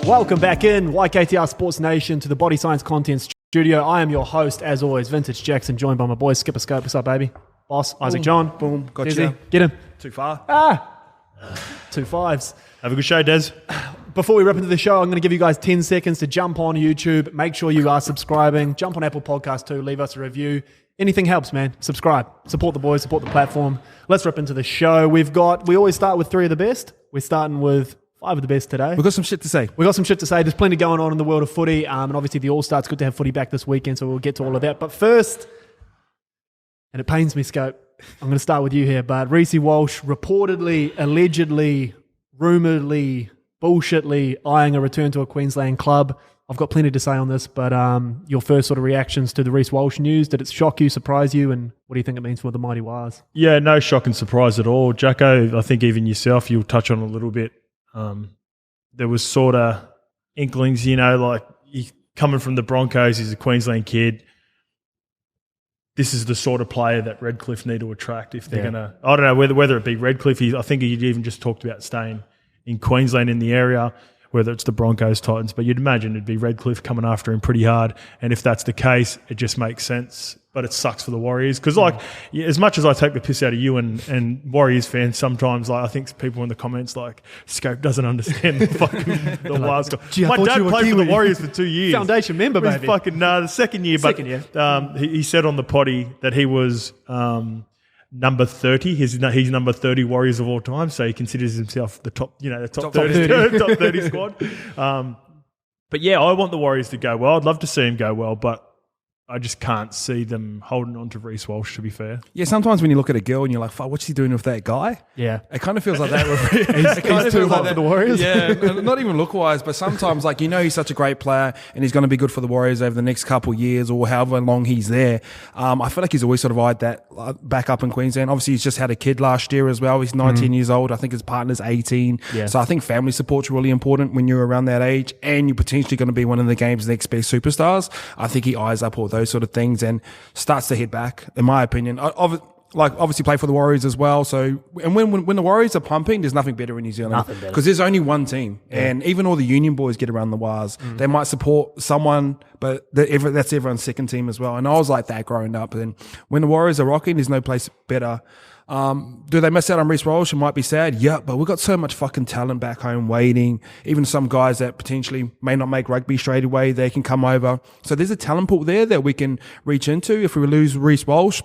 Welcome back in YKTR Sports Nation to the Body Science Content Studio. I am your host, as always, Vintage Jackson, joined by my boys Skipper Scope. What's up, baby? Boss, Isaac John. Boom, got Desi, you. get him. Too far. 2 5s. Have a good show, Des. Before we wrap into the show, I'm going to give you guys 10 seconds to jump on YouTube. Make sure you are subscribing. Jump on Apple Podcasts too. Leave us a review. Anything helps, man. Subscribe. Support the boys. Support the platform. Let's wrap into the show. We always start with 3 of the best. We're starting with 5 of the best today. We've got some shit to say. There's plenty going on in the world of footy. And obviously the All-Star, it's good to have footy back this weekend, so we'll get to all of that. But first, and it pains me, Scope, I'm going to start with you here, but REECE WALSH reportedly, allegedly, rumouredly, bullshitly eyeing a return to a Queensland club. I've got plenty to say on this, but your first sort of reactions to the REECE WALSH news, did it shock you, surprise you, and what do you think it means for the Mighty Wires? Yeah, no shock and surprise at all. Jacko, I think even yourself, you'll touch on a little bit. There was sort of inklings, like he coming from the Broncos, he's a Queensland kid. This is the sort of player that Redcliffe need to attract if they're going to, I don't know whether it be Redcliffe. I think he'd even just talked about staying in Queensland in the area, whether it's the Broncos, Titans, but you'd imagine it'd be Redcliffe coming after him pretty hard. And if that's the case, it just makes sense. But it sucks for the Warriors because, as much as I take the piss out of you and Warriors fans, sometimes, I think people in the comments Scope doesn't understand the Wires. My dad played for the Warriors for 2 years. Foundation member, baby. The second year. He said on the potty that he was number 30. He's number 30 Warriors of all time, so he considers himself the top 30. Top 30 squad. But yeah, I want the Warriors to go well. I'd love to see him go well, but I just can't see them holding on to REECE WALSH, to be fair. Yeah, sometimes when you look at a girl and you're like, fuck, what's he doing with that guy? Yeah. It kind of feels like that. He's too hot for the Warriors. Yeah, not even look-wise, but sometimes, he's such a great player and he's going to be good for the Warriors over the next couple of years or however long he's there. I feel like he's always sort of eyed that back up in Queensland. Obviously, he's just had a kid last year as well. He's 19 years old. I think his partner's 18. Yeah. So I think family support's really important when you're around that age and you're potentially going to be one of the game's next best superstars. I think he eyes up all those sort of things and starts to head back, in my opinion. Obviously play for the Warriors as well. So, and when the Warriors are pumping, there's nothing better in New Zealand because there's only one team, and even all the union boys get around the wires. They might support someone, but that's everyone's second team as well. And I was like that growing up. And when the Warriors are rocking, there's no place better. Do they miss out on REECE WALSH? It might be sad. Yeah, but we've got so much fucking talent back home waiting. Even some guys that potentially may not make rugby straight away, they can come over. So there's a talent pool there that we can reach into. If we lose REECE WALSH,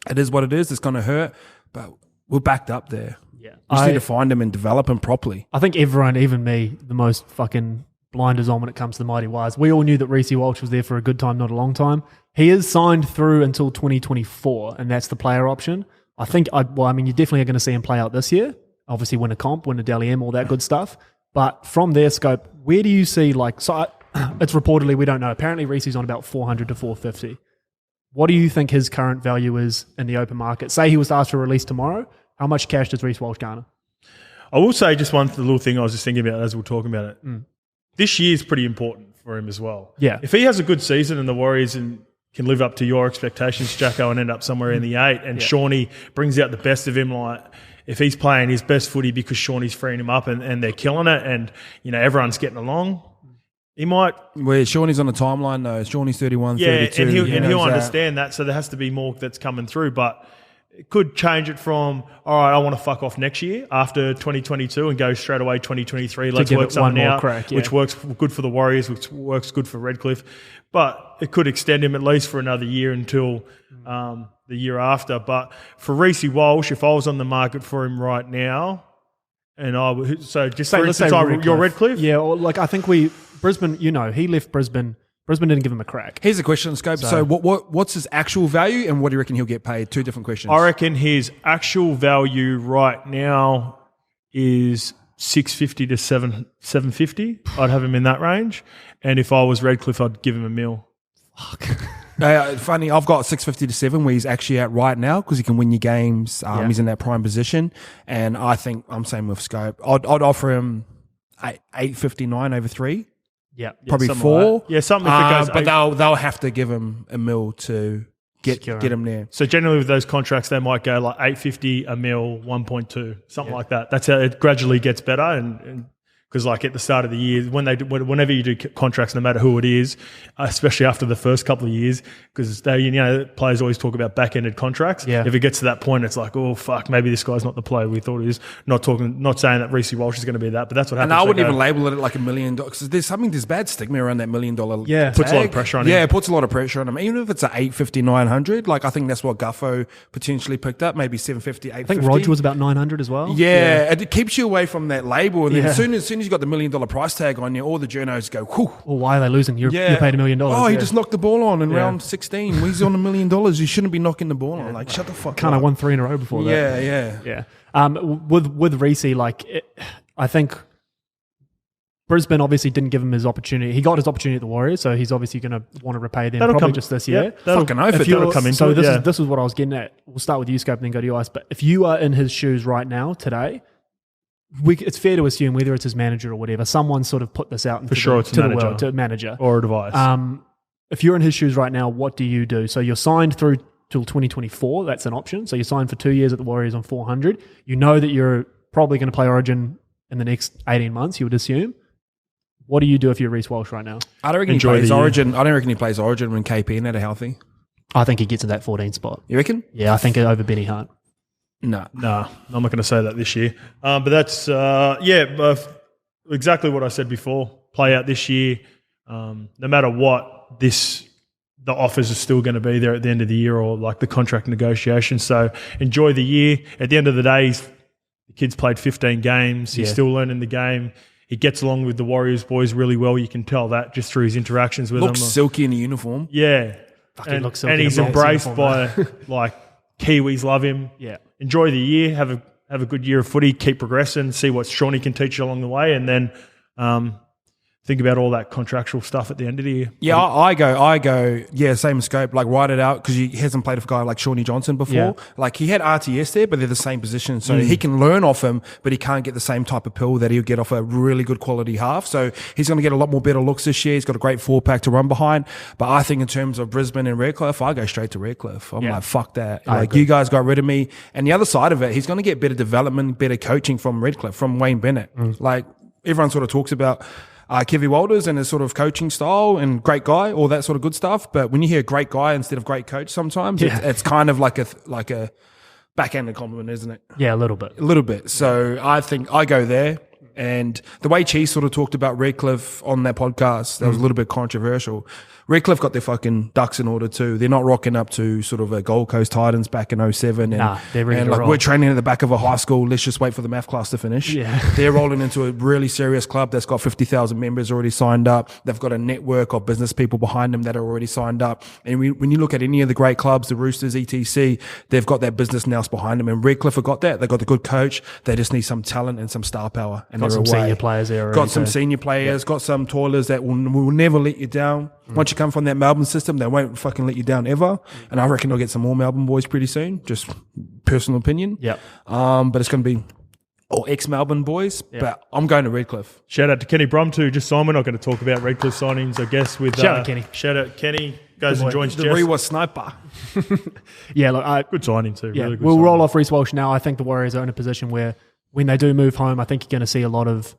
it is what it is. It's going to hurt, but we're backed up there. Yeah, we just need to find him and develop him properly. I think everyone, even me, the most fucking blinders on when it comes to the Mighty Wires. We all knew that REECE WALSH was there for a good time, not a long time. He is signed through until 2024, and that's the player option. I think, you definitely are going to see him play out this year. Obviously, win a comp, win a Dally M, all that good stuff. But from their scope, where do you see, it's reportedly, we don't know. Apparently, REECE's on about 400 to 450. What do you think his current value is in the open market? Say he was asked for release tomorrow. How much cash does REECE WALSH garner? I will say just one little thing I was just thinking about as we're talking about it. This year is pretty important for him as well. Yeah. If he has a good season and the Warriors can live up to your expectations, Jacko, and end up somewhere in the 8, and Shawnee brings out the best of him, if he's playing his best footy because Shawnee's freeing him up and they're killing it and, everyone's getting along, he might... Where Shawnee's on the timeline, though. Shawnee's 31, 32. And he'll understand that, so there has to be more that's coming through, but it could change it from, all right, I want to fuck off next year after 2022 and go straight away 2023. Let's work something out, which works good for the Warriors, which works good for Redcliffe. But it could extend him at least for another year until the year after. But for REECE WALSH, if I was on the market for him right now, and I would, so just say, for instance, you're Redcliffe? Yeah, I think Brisbane, he left Brisbane. Brisbane didn't give him a crack. Here's a question, Scope. So what's his actual value and what do you reckon he'll get paid? 2 different questions. I reckon his actual value right now is 650 to 750. I'd have him in that range. And if I was Redcliffe, I'd give him $1 million. Fuck. Funny, I've got 650 to 7 where he's actually at right now because he can win your games. He's in that prime position. And I think I'm same with Scope. I'd offer him 859 over 3. Yeah, probably 4. Like something if it goes. But they'll have to give him $1 million to get him there. So generally with those contracts, they might go like 850, $1 million, 1.2, something like that. That's how it gradually gets better, and Because like at the start of the year, whenever you do contracts, no matter who it is, especially after the first couple of years, because players always talk about back-ended contracts. Yeah. If it gets to that point, it's like, oh fuck, maybe this guy's not the player we thought he is. Not saying that REECE Walsh is going to be that, but that's what happens. And I wouldn't even label it like $1 million because there's bad stigma around that $1 million. Yeah, puts a lot of pressure on him. Yeah, it puts a lot of pressure on him. Even if it's at 850, 900, like I think that's what Guffo potentially picked up, maybe 750, 850. I think Rog was about 900 as well. Yeah, and it keeps you away from that label. And then Yeah. as soon as you got the $1 million price tag on you, all the journos go, whew. Well, why are they losing? You're paid $1 million. Oh, he yeah. just knocked the ball on in round 16. He's on $1 million. You shouldn't be knocking the ball on. Like, shut the fuck Can't up. have won 3 in a row before that. Yeah. With REECE, I think Brisbane obviously didn't give him his opportunity. He got his opportunity at the Warriors, so he's obviously going to want to repay them That'll probably come- just this year. Yeah, that'll come into so it. this is what I was getting at. We'll start with you, Scope, and then go to you, Ice. But if you are in his shoes right now, today, it's fair to assume, whether it's his manager or whatever, someone sort of put this out into the world, to a manager. or a device. If you're in his shoes right now, what do you do? So you're signed through till 2024. That's an option. So you're signed for 2 years at the Warriors on 400. You know that you're probably going to play Origin in the next 18 months, you would assume. What do you do if you're REECE Walsh right now? I don't reckon he plays Origin. I don't reckon he plays Origin when KP and that are healthy. I think he gets in that 14 spot. You reckon? Yeah, I think over Benny Hart. No. I'm not going to say that this year. But that's, exactly what I said before. Play out this year. No matter what, the offers are still going to be there at the end of the year or like the contract negotiation. So enjoy the year. At the end of the day, the kid's played 15 games. He's still learning the game. He gets along with the Warriors boys really well. You can tell that just through his interactions with them. Looks silky in a uniform. Yeah. Looks silky and he's in a embraced uniform, by like Kiwis love him. Yeah. Enjoy the year. Have a good year of footy. Keep progressing. See what Shawnee can teach you along the way, and then think about all that contractual stuff at the end of the year. Yeah, I go. Yeah, same scope. Like write it out because he hasn't played with a guy like Shawnee Johnson before. Yeah. Like he had RTS there, but they're the same position, so he can learn off him, but he can't get the same type of pill that he'll get off a really good quality half. So he's going to get a lot more better looks this year. He's got a great 4-pack to run behind. But I think in terms of Brisbane and Redcliffe, I go straight to Redcliffe. I'm like, fuck that. Like you guys got rid of me. And the other side of it, he's going to get better development, better coaching from Redcliffe, from Wayne Bennett. Like everyone sort of talks about Kevy Walters and his sort of coaching style and great guy, all that sort of good stuff. But when you hear great guy instead of great coach, sometimes it's kind of like a backhanded compliment, isn't it? Yeah, a little bit. A little bit. So I think I go there. And the way Cheese sort of talked about Redcliffe on that podcast, that was a little bit controversial. Redcliffe got their fucking ducks in order too. They're not rocking up to sort of a Gold Coast Titans back in 07. And, they're ready and to like roll. we're training at the back of a high school. Let's just wait for the math class to finish. Yeah. They're rolling into a really serious club that's got 50,000 members already signed up. They've got a network of business people behind them that are already signed up. And when you look at any of the great clubs, the Roosters, etc., they've got that business nous behind them. And Redcliffe have got that. They've got the good coach. They just need some talent and some star power. And Got they're some away. senior players there already. Got some senior players, got some toilers that will never let you down. Once you come from that Melbourne system, they won't fucking let you down ever. And I reckon they'll get some more Melbourne boys pretty soon. Just personal opinion. Yeah. But it's going to be all ex-Melbourne boys. But I'm going to Redcliffe. Shout out to Kenny Brum too. Just signed. We're not going to talk about Redcliffe signings, I guess. With Shout out Kenny. Shout out Kenny. Goes and joins The Jess. Rewa sniper. Yeah, look, Good signing too. yeah, Really good we'll signing. roll off REECE Walsh now. I think the Warriors are in a position where when they do move home, I think you're going to see a lot of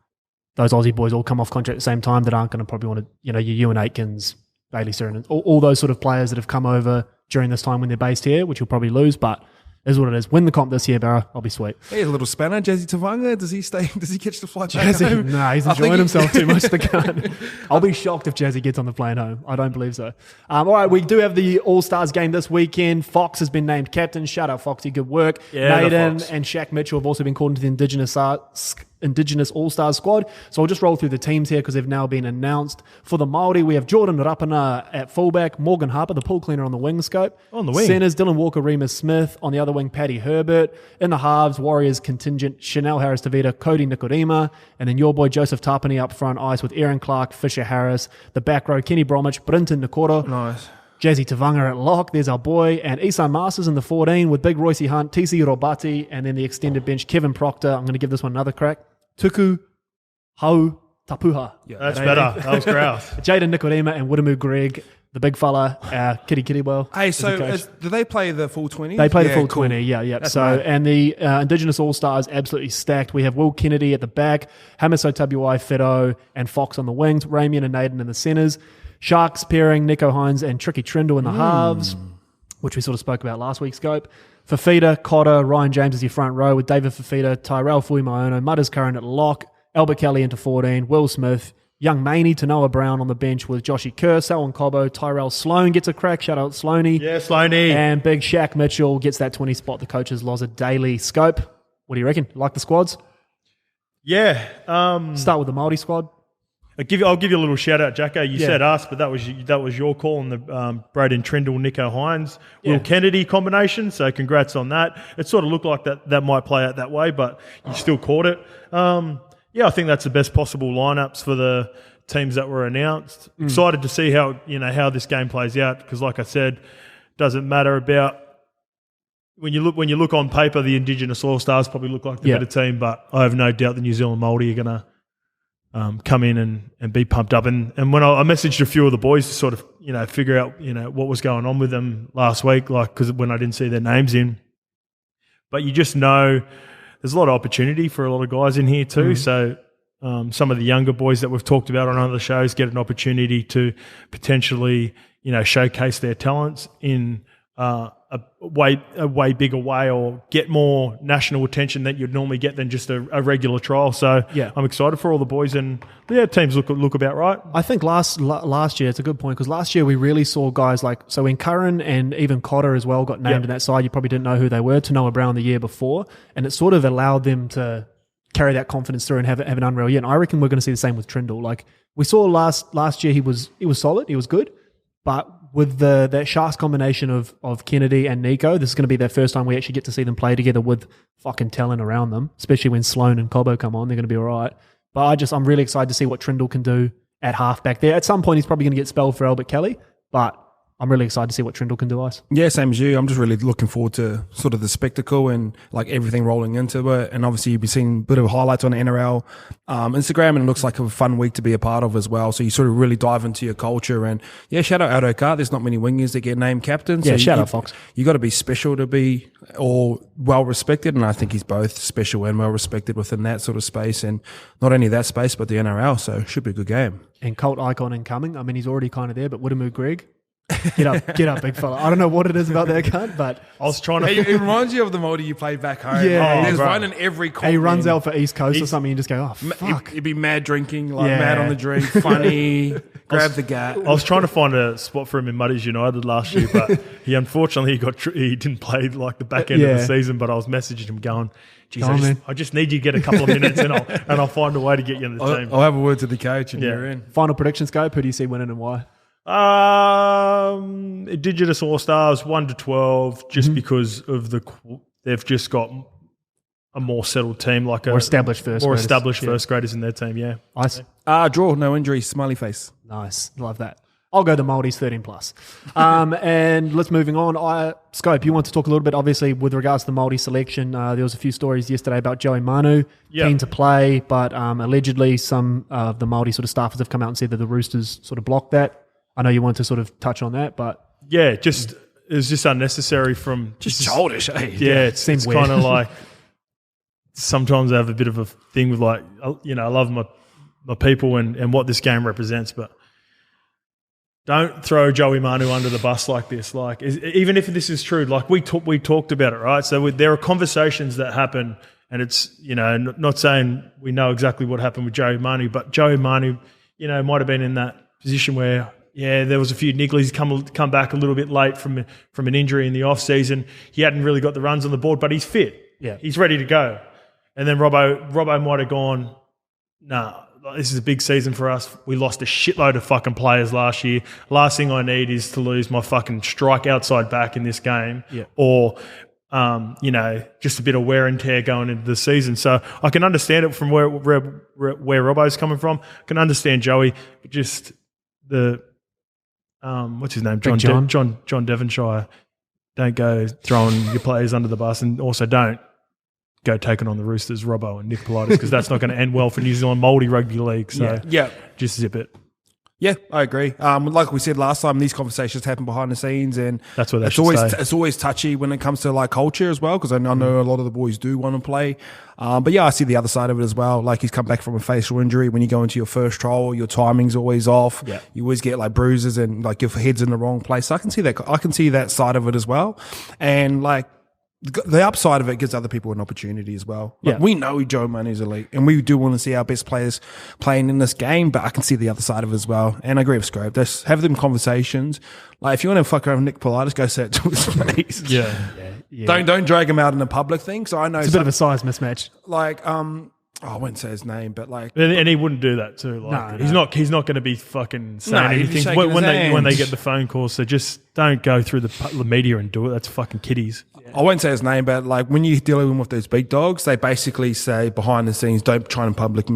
those Aussie boys all come off contract at the same time that aren't going to probably want to, your Ewan Aitkins, Bailey Siren, all those sort of players that have come over during this time when they're based here, which you'll probably lose, but is what it is. Win the comp this year, Barra. I'll be sweet. Hey, a little spanner, Jazzy Tavanga. Does he stay? Does he catch the flight back Jazzy, home? nah, he's I think enjoying himself too much. The gun. I'll be shocked if Jazzy gets on the plane home. I don't believe so. All right, we do have the All-Stars game this weekend. Fox has been named captain. Shout out, Foxy. Good work. Yeah, the Naden Fox. and Shaq Mitchell have also been called into the Indigenous All-Stars squad. So I'll just roll through the teams here because they've now been announced. For the Māori, we have Jordan Rapana at fullback, Morgan Harper, the pool cleaner on the wing scope. On the wing. Centers, Dylan Walker, Remus Smith. On the other wing, Paddy Herbert. In the halves, Warriors contingent, Chanel Harris-Tavita, Cody Nikodima. And then your boy Joseph Tapani up front ice with Aaron Clark, Fisher Harris. The back row, Kenny Bromwich, Brinton Nakora. Nice. Jazzy Tavanga at lock. There's our boy. And Isan Masters in the 14 with Big Royce Hunt, TC Robati. And then the extended bench, Kevin Proctor. I'm going to give this one another crack. Tuku Hau Tapuha. That's better. That was grouse. Jaden Nikodima and Widamu Greg. the big fella, Kitty Kitty. Hey, so do they play the full 20? They play the full 20, yeah. That's So, mad. and the Indigenous All-Stars absolutely stacked. We have Will Kennedy at the back, Hamiso Tabuai, Fido, and Fox on the wings, Ramian and Naden in the centres, Sharks pairing Nico Hines and Tricky Trindle in the halves, which we sort of spoke about last week's scope. Fafita, Cotter, Ryan James as your front row with David Fafita, Tyrell Fuimaono, Mudders Curran at lock, Albert Kelly into 14, Will Smith, young Maney, Tanoa Brown on the bench with Joshy Kerr, Selwyn Cobbo, Tyrell Sloan gets a crack. Shout out Sloaney. Yeah, Sloaney. And big Shaq Mitchell gets that 20 spot. The coaches lost a daily scope. What do you reckon? Like the squads? Yeah. Start with the Māori squad. I'll give you a little shout out, Jacko. You said us, but that was your call on the Braden Trindle, Nico Hines, Will Kennedy combination. So congrats on that. It sort of looked like that might play out that way, but you still caught it. I think that's the best possible lineups for the teams that were announced. Excited to see how this game plays out because, like I said, doesn't matter about when you look on paper. The Indigenous All Stars probably look like the better team, but I have no doubt the New Zealand Māori are going to come in and be pumped up. And when I messaged a few of the boys to sort of figure out what was going on with them last week, like because when I didn't see their names in, but you just know. There's a lot of opportunity for a lot of guys in here too. So some of the younger boys that we've talked about on other shows get an opportunity to potentially, showcase their talents in a way bigger way or get more national attention that you'd normally get than just a regular trial. So I'm excited for all the boys and teams look about right. I think last year, it's a good point because last year we really saw guys when Curran and even Cotter as well got named in that side, you probably didn't know who they were. Tanoa Brown the year before, and it sort of allowed them to carry that confidence through and have an unreal year. And I reckon we're going to see the same with Trindle. Like we saw last year, he was solid, he was good, but with that Sharks combination of Kennedy and Nico, this is going to be their first time we actually get to see them play together with fucking talent around them, especially when Sloan and Cobbo come on. They're going to be all right. But I'm really excited to see what Trindle can do at halfback there. At some point, he's probably going to get spelled for Albert Kelly, but I'm really excited to see what Trindle can do, Ice. Yeah, same as you. I'm just really looking forward to sort of the spectacle and like everything rolling into it. And obviously you'll be seeing a bit of highlights on the NRL Instagram, and it looks like a fun week to be a part of as well. So you sort of really dive into your culture. And shout out Adokar. There's not many wingers that get named captain. So shout out Fox. You got to be special to be or well respected. And I think he's both special and well respected within that sort of space. And not only that space, but the NRL. So it should be a good game. And cult icon incoming. I mean, he's already kind of there, but Widemu Greg. Get up, big fella. I don't know what it is about that cunt, but I was trying to. It reminds you of the Māori you played back home. Yeah, there's bro. one in every corner. He runs out for East Coast or something. You just go, oh fuck. He'd be mad drinking, mad on the drink, funny, grab the gat. I was trying to find a spot for him in Muddies United last year, but he unfortunately he didn't play like the back end of the season. But I was messaging him going, "Geez, I just need you to get a couple of minutes, and I'll find a way to get you in the team." I'll have a word to the coach, and you're in. Final predictions go. Who do you see winning and why? Indigenous All Stars 1-12, just because of they've just got a more settled team, like more established first graders in their team. Yeah, nice. Draw, no injuries, smiley face. Nice, love that. I'll go the Māoris 13+. And let's moving on. Scope, you want to talk a little bit, obviously, with regards to the Māori selection. There was a few stories yesterday about Joey MANU keen to play, but allegedly some of the Māori sort of staffers have come out and said that the Roosters sort of blocked that. I know you want to sort of touch on that, but it was just unnecessary from childish. Yeah, it seems kind of like sometimes I have a bit of a thing with I love my people and what this game represents, but don't throw Joey MANU under the bus like this. Like even if this is true, like we talked about it, right? So there are conversations that happen, and it's not saying we know exactly what happened with Joey MANU, but Joey MANU, might have been in that position where. Yeah, there was a few nigglies come back a little bit late from an injury in the off season. He hadn't really got the runs on the board, but he's fit. Yeah, he's ready to go. And then Robbo might have gone, nah, this is a big season for us. We lost a shitload of fucking players last year. Last thing I need is to lose my fucking strike outside back in this game, or just a bit of wear and tear going into the season. So I can understand it from where Robbo's coming from. I can understand Joey, but just the. What's his name? John Devonshire. Don't go throwing your players under the bus, and also don't go taking on the Roosters, Robbo and Nick Politis, because that's not going to end well for New Zealand Māori Rugby League. So just zip it. Yeah, I agree. Like we said last time, these conversations happen behind the scenes, and That's what they it's should always say. it's always touchy when it comes to like culture as well. Because I know a lot of the boys do want to play, but yeah, I see the other side of it as well. Like he's come back from a facial injury. When you go into your first trial, your timing's always off. Yeah. You always get like bruises and like your head's in the wrong place. So I can see that. I can see that side of it as well, and like. The upside of it gives other people an opportunity as well. Like, Yeah. we know Joe Manu's elite, and we do want to see our best players playing in this game, but I can see the other side of it as well. And I agree with Scrope. Just have them conversations. Like, if you want to fuck around with Nick Politis, go say it to his face. Yeah. Don't drag him out in a public thing. So I know It's a bit of a size mismatch. like, I wouldn't say his name, but like, And he wouldn't do that too. Like No. he's not going to be fucking saying No, he'd be anything shaking when his they hands. get the phone call. So just don't go through the media and do it. That's fucking kiddies. I won't say his name, but like when you're dealing with those big dogs, they basically say behind the scenes, don't try and public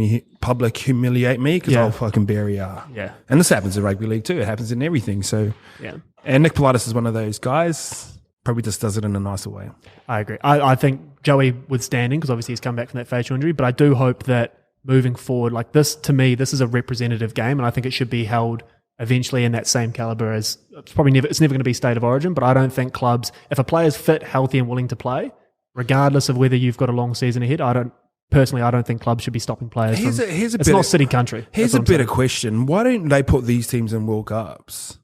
humiliate me because Yeah. I'll fucking bury you. Yeah. And this happens in rugby league too. It happens in everything. So, Yeah. and Nick Politis is one of those guys. Probably just does it in a nicer way. I agree. I think Joey withstanding, because obviously he's come back from that facial injury, but I do hope that moving forward, like this, to me, this is a representative game, and I think it should be held eventually in that same caliber as it's never going to be state of origin, but I don't think clubs, if a player's fit, healthy, and willing to play, regardless of whether you've got a long season ahead, I don't think clubs should be stopping players. Here's a It's better- not city country. Here's That's a what I'm better saying. question. Why don't they put these teams in World Cups?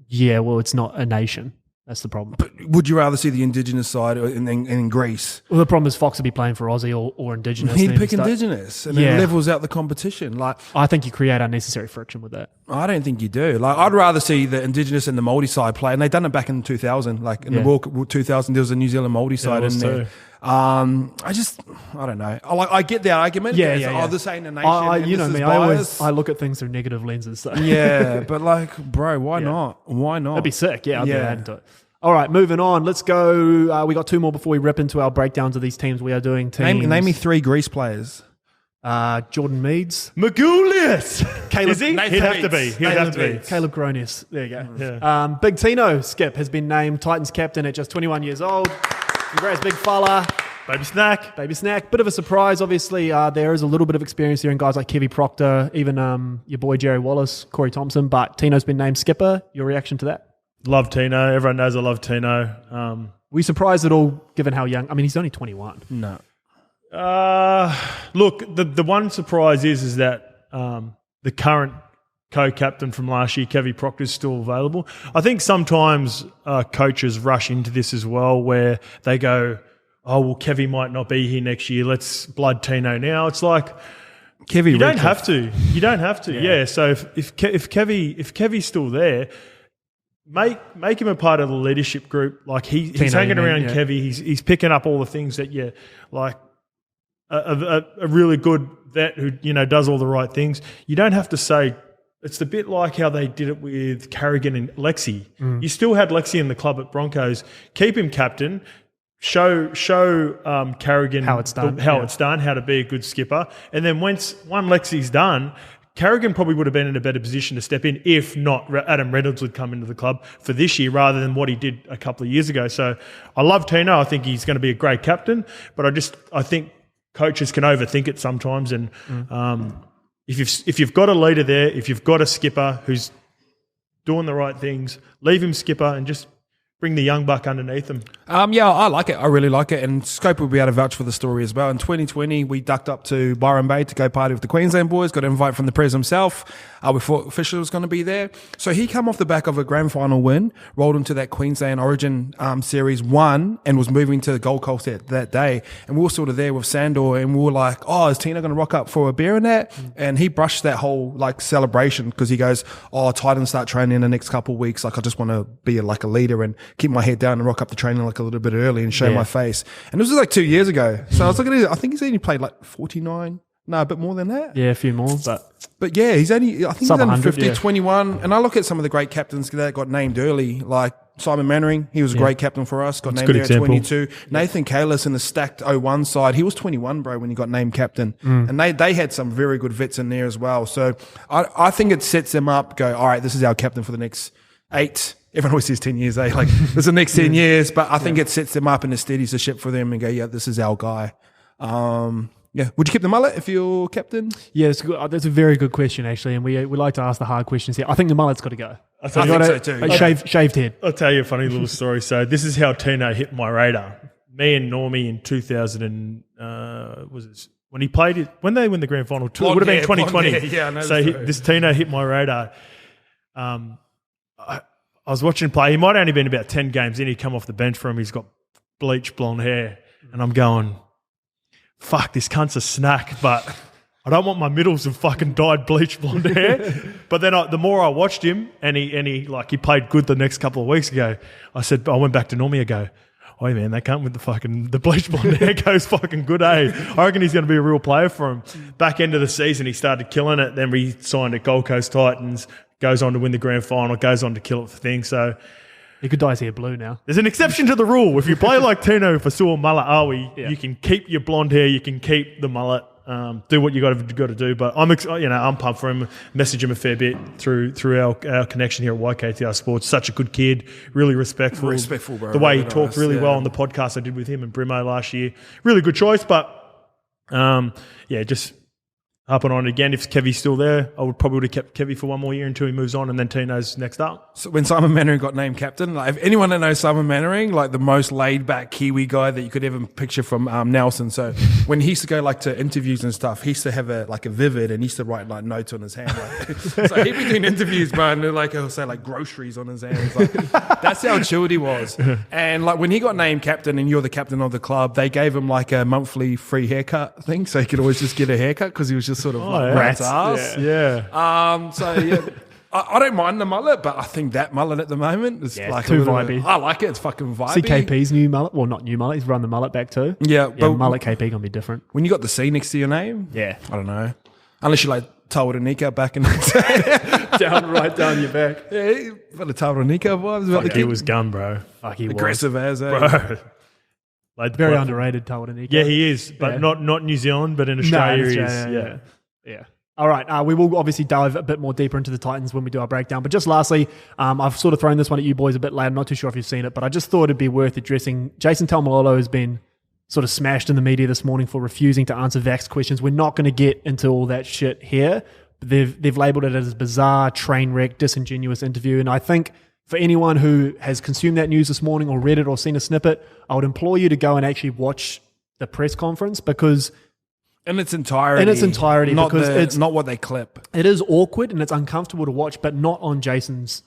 Yeah, well, it's not a nation. That's the problem. But would you rather see the Indigenous side in Greece? Well, the problem is Fox would be playing for Aussie or Indigenous. He'd then pick start- Indigenous, and Yeah. it levels out the competition. Like, I think you create unnecessary friction with that. I don't think you do. Like, I'd rather see the Indigenous and the Māori side play, and they done it back in 2000. Like in Yeah. the World Cup 2000, there was a New Zealand Māori side was in there. too. I don't know. I get the argument. Yeah, It's, yeah, yeah. Oh, this ain't a nation. I and you this know is me. biased. I look at things through negative lenses. So. Yeah, but like, bro, why Yeah. not? Why not? That'd be sick. Yeah, I'd be Yeah. into it. All right, moving on. Let's go. We got two more before we rip into our breakdowns of these teams. We are doing teams. Name me three Greece players. Jordan Meads. Magoulias. Caleb- Is he? Nathan He'd have to Beats. be. He'd have to be. Caleb Gronius. There you go. Yeah. Big Tino Skip has been named Titans captain at just 21 years old. Congrats, big fella. Baby snack. Baby snack. Bit of a surprise, obviously. There is a little bit of experience here in guys like Kevy Proctor, even your boy Jerry Wallace, Corey Thompson. But Tino's been named skipper. Your reaction to that? Love Tino. Everyone knows I love Tino. Were you surprised at all, given how young? I mean, he's only 21. No. Look, the one surprise is that the current co-captain from last year, Kevy Proctor, is still available. I think sometimes coaches rush into this as well, where they go, "Oh, well, Kevy might not be here next year. Let's blood Tino now." It's like Kevy, you don't have to. You don't have to. Yeah. So if Kevy's still there, make him a part of the leadership group. Like he's Tino, hanging you mean, around yeah. Kevy. He's picking up all the things that you like. A really good vet who does all the right things. You don't have to say. It's a bit like how they did it with Carrigan and Lexi. You still had Lexi in the club at Broncos. Keep him captain. Show Carrigan How it's done, it's done, how to be a good skipper. And then once Lexi's done, Carrigan probably would have been in a better position to step in if not Adam Reynolds would come into the club for this year rather than what he did a couple of years ago. So I love Tino. I think he's going to be a great captain, but I think coaches can overthink it sometimes. And if you've got a leader there, if you've got a skipper who's doing the right things, leave him skipper and just bring the young buck underneath him. Yeah, I like it. I really like it. And Scope will be able to vouch for the story as well. In 2020, we ducked up to Byron Bay to go party with the Queensland boys. Got an invite from the Prez himself. We thought Fisher was going to be there. So he came off the back of a grand final win, rolled into that Queensland Origin Series 1 and was moving to the Gold Coast that day. And we were sort of there with Sandor and we were like, oh, is Tina going to rock up for a beer in that? And he brushed that whole like celebration because he goes, oh, Titans start training in the next couple of weeks. Like I just want to be like a leader and keep my head down and rock up the training like a little bit early and show my face. And this was like 2 years ago. So I was looking at it. I think he's only played like 49. No, a bit more than that. Yeah, a few more, But yeah, I think he's Sub under 100, 50, yeah. 21. And I look at some of the great captains that got named early, like Simon Mannering. He was a great captain for us, got named good there at example. 22. Nathan Kalis in the stacked 01 side, he was 21, bro, when he got named captain. And they had some very good vets in there as well. So I think it sets them up, go, all right, this is our captain for the next 8. Everyone always says 10 years, eh? Like, this is the next 10 years. But I think it sets them up and it steadies the ship for them and go, yeah, this is our guy. Yeah. Would you keep the mullet if you're captain? Yeah, that's a very good question, actually, and we like to ask the hard questions here. I think the mullet's got to go. I think so too. Shaved head. I'll tell you a funny little story. So this is how Tino hit my radar. Me and Normie in 2000 and was it when he played it when they win the grand final? It would have been 2020. Yeah, I know. So this Tino hit my radar. I was watching him play. He might have only been about 10 games in. He'd come off the bench for him. He's got bleach blonde hair, and I'm going, fuck, this cunt's a snack, but I don't want my middles of fucking dyed bleach blonde hair. But then the more I watched him, and he played good the next couple of weeks ago, I went back to Normie and go, oh man, that cunt with the bleach blonde hair goes fucking good, eh? I reckon he's going to be a real player for him. Back end of the season, he started killing it. Then we signed at Gold Coast Titans, goes on to win the grand final, goes on to kill it for things. So he could dye his hair blue now. There's an exception to the rule. If you play like Tino for Sewer Mullet, you can keep your blonde hair, you can keep the mullet, do what you got to do. But I'm pumped for him. Message him a fair bit through our connection here at YKTR Sports. Such a good kid, really respectful. Respectful, bro. The way he Really talked nice, really well on the podcast I did with him and Brimo last year. Really good choice, but just hopping on again. If Kevy's still there, I would probably have kept Kevy for one more year until he moves on, and then Tino's next up. So when Simon Mannering got named captain, like if anyone that knows Simon Mannering, like the most laid back Kiwi guy that you could ever picture from Nelson. So when he used to go like to interviews and stuff, he used to have a vivid, and he used to write like notes on his hand. Like, so he'd be doing interviews, bro, and like he'll say like groceries on his hands. Like that's how chilled he was. And like when he got named captain, and you're the captain of the club, they gave him like a monthly free haircut thing, so he could always just get a haircut because he was just sort of rat's ass. Yeah. I don't mind the mullet, but I think that mullet at the moment is like too vibey. I like it. It's fucking vibey. See KP's new mullet? Well, not new mullet. He's run the mullet back too. Yeah, but mullet KP going to be different. When you got the C next to your name, yeah, I don't know. Unless you like Tawaronika back in the day. right down your back. Yeah, but the Tawaronika vibes. Fuck, he was gun, bro. Fuck, he aggressive was. Bro. Like very underrated Tawaronika. Yeah, he is, but not New Zealand, but in Australia, he is. Yeah. All right. We will obviously dive a bit more deeper into the Titans when we do our breakdown. But just lastly, I've sort of thrown this one at you boys a bit later. I'm not too sure if you've seen it, but I just thought it'd be worth addressing. Jason Taumalolo has been sort of smashed in the media this morning for refusing to answer Vax questions. We're not going to get into all that shit here. They've labelled it as bizarre, train wreck, disingenuous interview. And I think for anyone who has consumed that news this morning or read it or seen a snippet, I would implore you to go and actually watch the press conference because... In its entirety, not because it's not what they clip. It is awkward and it's uncomfortable to watch, but not on Jason's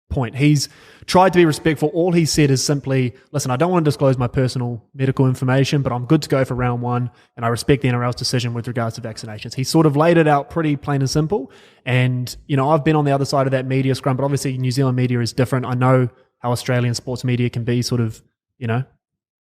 point. He's tried to be respectful. All he said is simply, listen, I don't want to disclose my personal medical information, but I'm good to go for round one, and I respect the NRL's decision with regards to vaccinations. He sort of laid it out pretty plain and simple. And, I've been on the other side of that media scrum, but obviously New Zealand media is different. I know how Australian sports media can be sort of,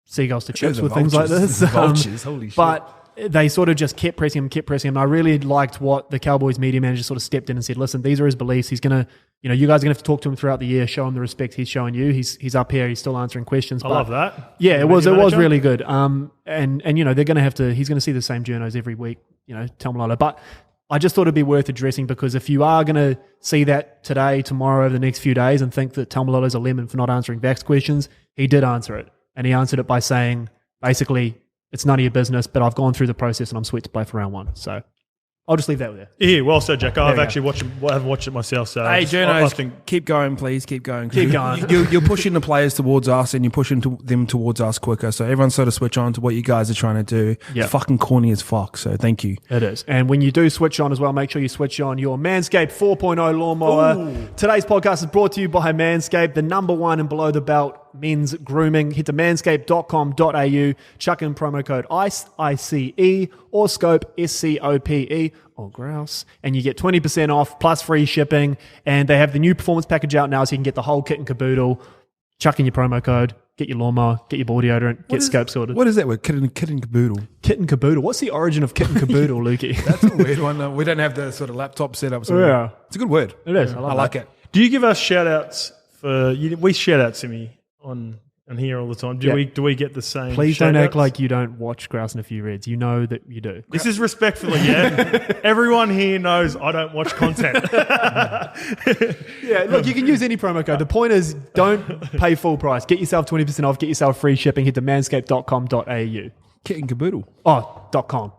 seagulls to chips with things like this. Vultures, holy shit. But they sort of just kept pressing him. I really liked what the Cowboys media manager sort of stepped in and said, listen, these are his beliefs. He's going to, you guys are going to have to talk to him throughout the year, show him the respect he's showing you. He's up here. He's still answering questions. I love that. Yeah, it was really good. And they're going to have to, he's going to see the same journos every week, Taumalolo. But I just thought it'd be worth addressing because if you are going to see that today, tomorrow, over the next few days and think that Taumalolo's a lemon for not answering Vax questions, he did answer it. And he answered it by saying, basically, it's none of your business, but I've gone through the process and I'm sweet to play for round one. So I'll just leave that there. Yeah, well said, Jack. I've actually watched it. I haven't watched it myself. So hey, journos, keep going, please. Keep going. Keep going. You're pushing the players towards us and you're pushing them towards us quicker. So everyone sort of switch on to what you guys are trying to do. Yep. It's fucking corny as fuck. So thank you. It is. And when you do switch on as well, make sure you switch on your Manscaped 4.0 lawnmower. Ooh. Today's podcast is brought to you by Manscaped, the number one and below the belt men's grooming. Head to manscaped.com.au, chuck in promo code ICE, ICE, or SCOPE, SCOPE, or grouse, and you get 20% off plus free shipping. And they have the new performance package out now, so you can get the whole kit and caboodle. Chuck in your promo code, get your lawnmower, get your ball deodorant, get Scope sorted. What is that word? Kit and caboodle. Kit and caboodle. What's the origin of kit and caboodle, Lukey? That's a weird one. We don't have the sort of laptop set up. So yeah. It's a good word. It is. I like it. Do you give us shout outs for we shout out Simi on here all the time? Do we get the same? Please don't act like you don't watch Grouse and a Few Reds. You know that you do. This is respectfully, yeah. Everyone here knows I don't watch content. Yeah, look, you can use any promo code. The point is, don't pay full price. Get yourself 20% off. Get yourself free shipping. Head to manscaped.com.au. Kit and caboodle. Oh, .com.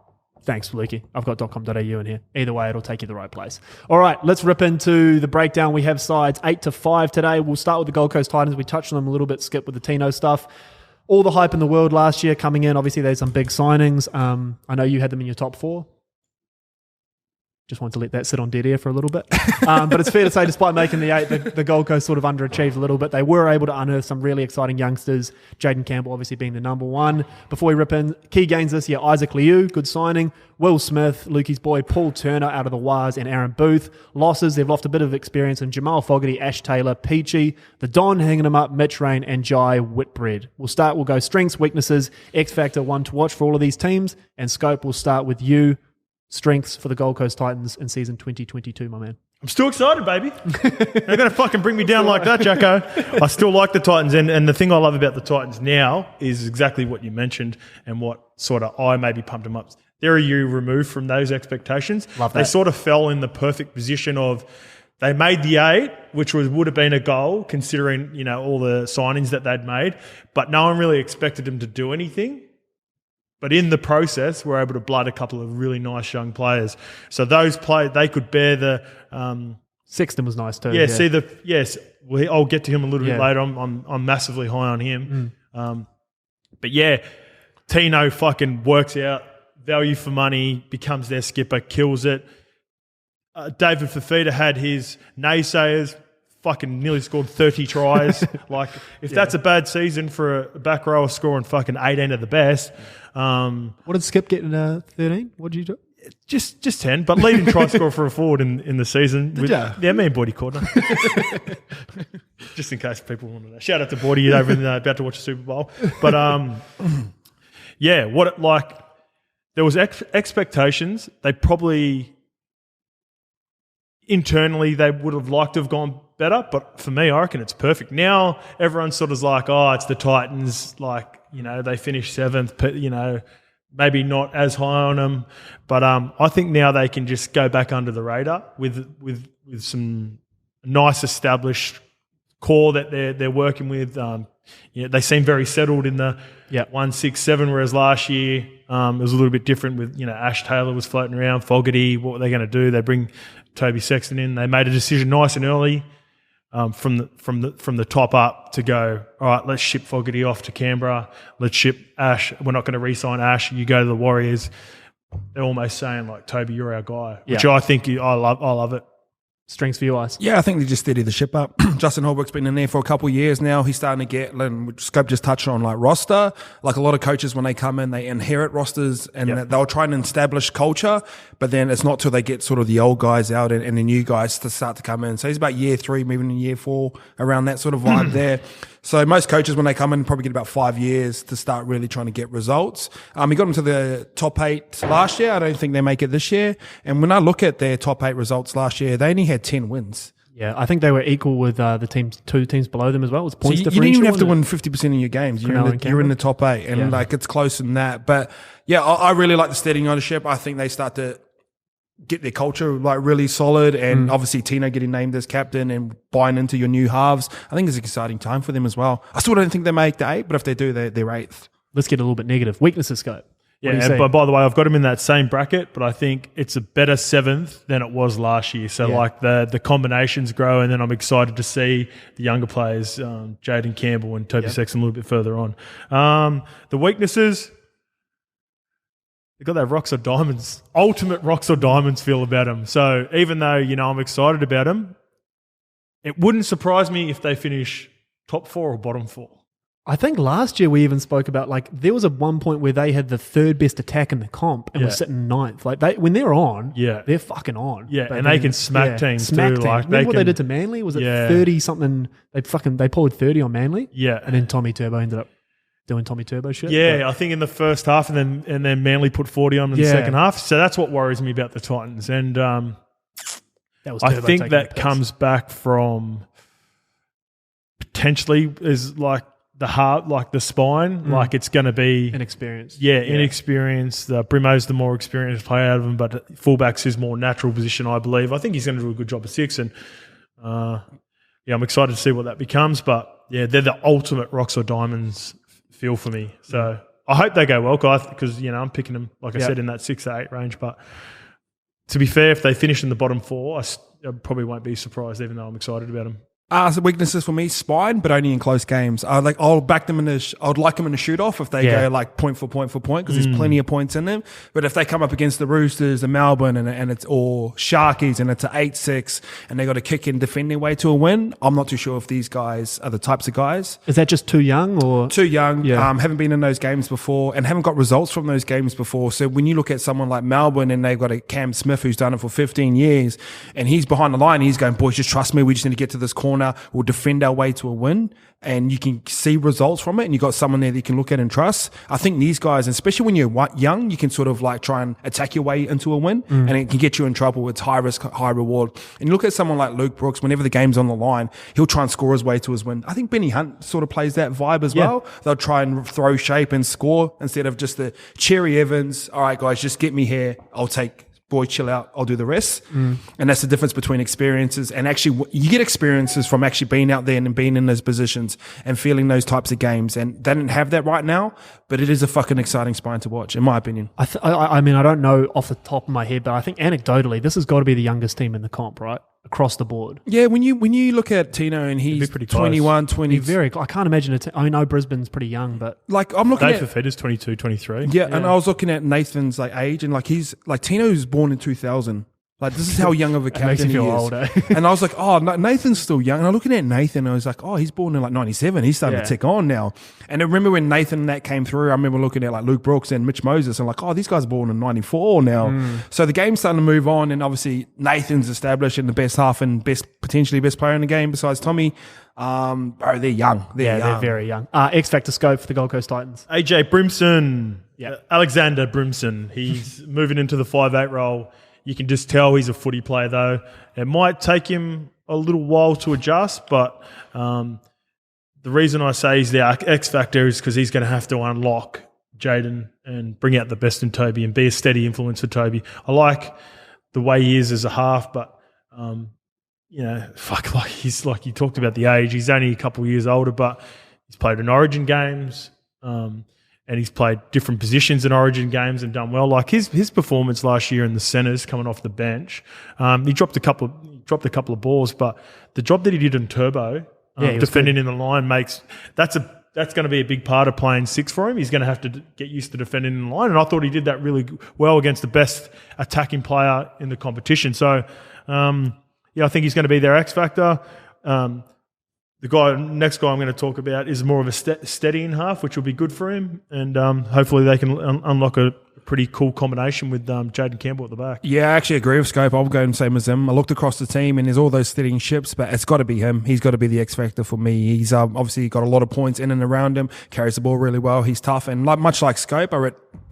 thanks, Lukey. I've got .com.au in here. Either way, it'll take you the right place. All right, let's rip into the breakdown. We have sides 8 to 5 today. We'll start with the Gold Coast Titans. We touched on them a little bit, skip with the Tino stuff. All the hype in the world last year coming in. Obviously, there's some big signings. I know you had them in your top 4. Just wanted to let that sit on dead air for a little bit. But it's fair to say, despite making the 8, the Gold Coast sort of underachieved a little bit. They were able to unearth some really exciting youngsters. Jaden Campbell obviously being the number 1. Before we rip in, key gains this year, Isaac Liu, good signing. Will Smith, Lukey's boy, Paul Turner out of the Wires, and Aaron Booth. Losses, they've lost a bit of experience in Jamal Fogarty, Ash Taylor, Peachy, the Don hanging them up, Mitch Rain, and Jai Whitbread. We'll go strengths, weaknesses, X Factor, one to watch for all of these teams, and Scope will start with you. Strengths for the Gold Coast Titans in season 2022, my man. I'm still excited, baby. They're going to fucking bring me down like that, Jacko. I still like the Titans. And the thing I love about the Titans now is exactly what you mentioned and what sort of I maybe pumped them up. They're a year removed from those expectations. Love that. They sort of fell in the perfect position of they made the 8, which would have been a goal considering, all the signings that they'd made. But no one really expected them to do anything. But in the process, we're able to blood a couple of really nice young players. So those players, they could bear the... Sexton was nice too. Yes, I'll get to him a little bit later. I'm massively high on him. But yeah, Tino fucking works out, value for money, becomes their skipper, kills it. David Fafita had his naysayers, fucking nearly scored 30 tries. If that's a bad season for a back rower scoring fucking 18 at the best... what did Skip get in 13? What did you do? Just 10, but leading try scorer for a forward in the season. Yeah, me and Bordy caught him. Just in case people want to know. Shout out to Bordy over about to watch the Super Bowl. But there was expectations. They probably internally they would have liked to have gone better, but for me, I reckon it's perfect. Now everyone's sort of like, it's the Titans, they finished 7th, maybe not as high on them. But I think now they can just go back under the radar with some nice established core that they're working with. They seem very settled in the 1-6-7, whereas last year it was a little bit different with, Ash Taylor was floating around, Fogarty, what were they going to do? They bring Toby Sexton in. They made a decision nice and early. From the top up to go, all right, let's ship Fogarty off to Canberra. Let's ship Ash. We're not going to re-sign Ash. You go to the Warriors. They're almost saying, Toby, you're our guy, which I think I love it. Strengths for you, Ice? Yeah, I think they just steady the ship up. Justin Holbrook's been in there for a couple of years now. He's starting to get, and Scope just touched on, roster. Like a lot of coaches, when they come in, they inherit rosters and they'll try and establish culture, but then it's not till they get sort of the old guys out and the new guys to start to come in. So he's about year 3, maybe in year 4, around that sort of vibe there. So most coaches, when they come in, probably get about 5 years to start really trying to get results. He got into the top 8 last year. I don't think they make it this year. And when I look at their top 8 results last year, they only had 10 wins. Yeah, I think they were equal with the two teams below them as well. It was points differential. You didn't even have to win 50% of your games. You're in the top 8, and it's close in that. But yeah, I really like the steadying ownership. I think they start to get their culture really solid, and obviously Tino getting named as captain and buying into your new halves. I think it's an exciting time for them as well. I still don't think they make the 8, but if they do, they're 8th. Let's get a little bit negative. Weaknesses, Scope. Yeah, but by the way, I've got him in that same bracket, but I think it's a better 7th than it was last year. So the combinations grow, and then I'm excited to see the younger players, Jaden Campbell and Toby Sexton, a little bit further on. The weaknesses, they've got that rocks or diamonds, ultimate rocks or diamonds feel about them. So even though, I'm excited about them, it wouldn't surprise me if they finish top 4 or bottom 4. I think last year we even spoke about there was one point where they had the 3rd best attack in the comp and were sitting 9th. When they're on, they're fucking on. Yeah, but they can smack teams too. Remember what they did to Manly? Was it 30 something? They pulled 30 on Manly. Yeah, and then Tommy Turbo ended up doing Tommy Turbo shit. Yeah, I think in the first half, and then Manly put 40 on in the second half. So that's what worries me about the Titans, and I think that comes back from potentially is the heart, the spine, it's going to be inexperienced. Inexperienced. Brimo's the more experienced player out of them, but fullback's his more natural position, I believe. I think he's going to do a good job at 6, and I'm excited to see what that becomes. But they're the ultimate rocks or diamonds feel for me. So I hope they go well because I'm picking them, like I said, in that 6 to 8 range. But to be fair, if they finish in the bottom 4, I probably won't be surprised, even though I'm excited about them. So weaknesses for me, spine, but only in close games. I'll back them I'd like them in a shoot off if they go like point for point because there's plenty of points in them. But if they come up against the Roosters, the Melbourne, and it's or Sharkies, and it's an 8-6, and they got to kick and defend their way to a win, I'm not too sure if these guys are the types of guys. Is that just too young or too young? Haven't been in those games before and haven't got results from those games before. So when you look at someone like Melbourne and they've got a Cam Smith who's done it for 15 years, and he's behind the line, he's going, boys, just trust me. We just need to get to this corner. We'll defend our way to a win, and you can see results from it, and you've got someone there that you can look at and trust. I think these guys, especially when you're young, you can sort of like try and attack your way into a win, and it can get you in trouble. It's high risk, high reward. And you look at someone like Luke Brooks, whenever the game's on the line, he'll try and score his way to his win. I think Benny Hunt sort of plays that vibe as well. They'll try and throw shape and score instead of just the Cherry Evans. All right, guys, just get me here. I'll take... boy, chill out, I'll do the rest. And that's the difference between experiences and actually you get experiences from actually being out there and being in those positions and feeling those types of games. And they don't have that right now, but it is a fucking exciting spine to watch, in my opinion. I mean, I don't know off the top of my head, but I think anecdotally, this has got to be the youngest team in the comp, right? Across the board. Yeah, when you look at Tino and he's 21, 20. I can't imagine it. I know Brisbane's pretty young, but... Like, I'm looking Dave Fafita's 22, 23. Yeah, and I was looking at Nathan's like age, and like he's... Like, Tino's born in 2000. Like, this is how young of a captain he is. Old, eh? And I was like, oh, Nathan's still young. And I'm looking at Nathan, and I was like, oh, he's born in like 97. He's starting to tick on now. And I remember when Nathan that came through, I remember looking at like Luke Brooks and Mitch Moses, and like, oh, these guys are born in 94 now. So the game's starting to move on, and obviously Nathan's established in the best half and potentially best player in the game besides Tommy. Bro, they're young. They're very young. X Factor scope for the Gold Coast Titans. AJ Brimson. Alexander Brimson. He's moving into the 5'8" role. You can just tell he's a footy player, though. It might take him a little while to adjust, but the reason I say he's the X factor is because he's going to have to unlock Jaden and bring out the best in Toby and be a steady influence for Toby. I like the way he is as a half, but he's like you talked about the age. He's only a couple of years older, but he's played in Origin games. And he's played different positions in Origin games and done well. Like his performance last year in the centres, coming off the bench, he dropped a couple of balls, but the job that he did in Turbo, defending in the line, that's going to be a big part of playing 6 for him. He's going to have to get used to defending in the line, and I thought he did that really well against the best attacking player in the competition. So, I think he's going to be their X factor. The next guy I'm going to talk about is more of a steady in half, which will be good for him, and hopefully they can unlock a pretty cool combination with Jaden Campbell at the back. Yeah, I actually agree with Scope. I'll go and same as him. I looked across the team, and there's all those steadying ships, but it's got to be him. He's got to be the X factor for me. He's obviously got a lot of points in and around him, carries the ball really well. He's tough, and much like Scope,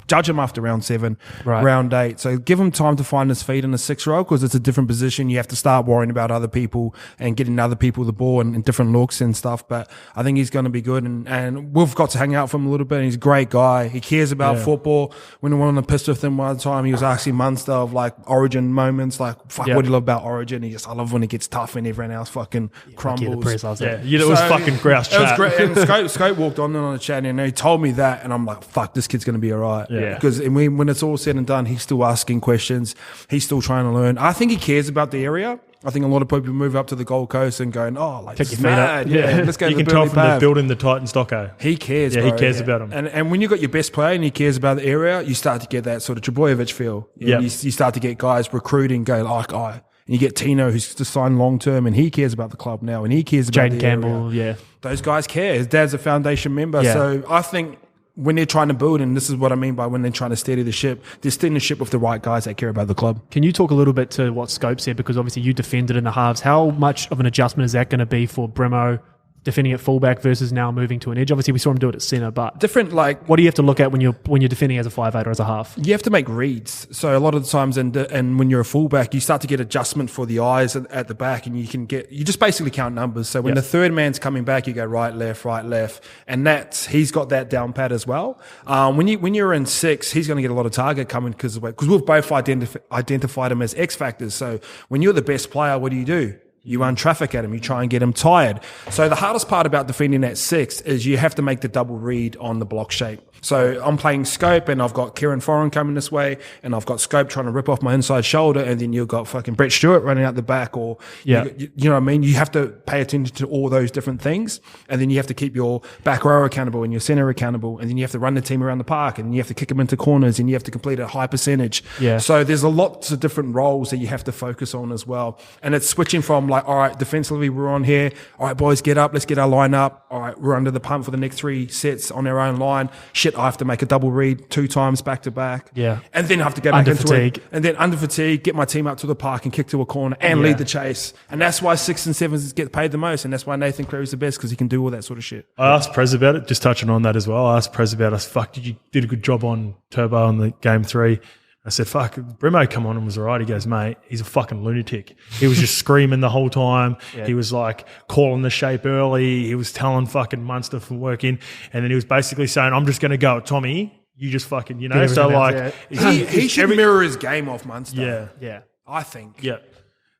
judge him after round 7, round 8. So give him time to find his feet in the 6 role because it's a different position. You have to start worrying about other people and getting other people the ball and different looks and stuff. But I think he's going to be good. And we've got to hang out for him a little bit. And he's a great guy. He cares about football. When we went on the piss with him one time, he was asking Munster of like Origin moments, like, what do you love about Origin? I love when it gets tough and everyone else fucking crumbles. It was fucking grouse chat. It was great. And Scope walked on the chat and he told me that, and I'm like, fuck, this kid's going to be all right. Because when it's all said and done, he's still asking questions. He's still trying to learn. I think he cares about the area. I think a lot of people move up to the Gold Coast and going, this is mad. Let's go to the You can tell from the building the Titans Stocko. He cares, bro. He cares about him. And when you've got your best player and he cares about the area, you start to get that sort of Trebojevic feel. You start to get guys recruiting, go like, and you get Tino, who's to sign long term, and he cares about the club now, and he cares about Jaden Campbell. Area. Those guys care. His dad's a foundation member, so I think when they're trying to build, and this is what I mean by when they're trying to steady the ship, they're steadying the ship with the right guys that care about the club. Can you talk a little bit to what Scope said? Because obviously you defended in the halves. How much of an adjustment is that going to be for Brimo defending at fullback versus now moving to an edge? Obviously we saw him do it at centre, but different. Like, what do you have to look at when you're defending as a 5'8" or as a half? You have to make reads. So a lot of the times, and when you're a fullback, you start to get adjustment for the eyes at the back, and you just basically count numbers. So when the third man's coming back, you go right, left, and he's got that down pat as well. When you're in 6, he's going to get a lot of target coming because we've both identified him as X factors. So when you're the best player, what do? You run traffic at him. You try and get him tired. So the hardest part about defending at 6 is you have to make the double read on the block shape. So I'm playing scope and I've got Kieran Foran coming this way and I've got scope trying to rip off my inside shoulder, and then you've got fucking Brett Stewart running out the back, or you know what I mean? You have to pay attention to all those different things, and then you have to keep your back row accountable and your center accountable, and then you have to run the team around the park, and you have to kick them into corners, and you have to complete a high percentage. Yeah. So there's a lots of different roles that you have to focus on as well. And it's switching from like, all right, defensively we're on here. All right, boys, get up. Let's get our line up. All right, we're under the pump for the next 3 sets on our own line. Shit, I have to make a double read 2 times back to back. Yeah. And then I have to go back Under into fatigue. it. And then under fatigue, get my team up to the park and kick to a corner and lead the chase. And that's why 6 and 7s get paid the most. And that's why Nathan Cleary's the best, because he can do all that sort of shit. I asked Prez about it, just touching on that as well. I asked Prez about us. Fuck, you did a good job on Turbo on the game 3. I said, fuck, Brimo come on and was all right. He goes, mate, he's a fucking lunatic. He was just screaming the whole time. Yeah. He was like calling the shape early. He was telling fucking Munster for working. And then he was basically saying, I'm just going to go at Tommy. You just fucking, you know. So like, he should mirror his game off Munster. Yeah. Yeah. I think. Yeah.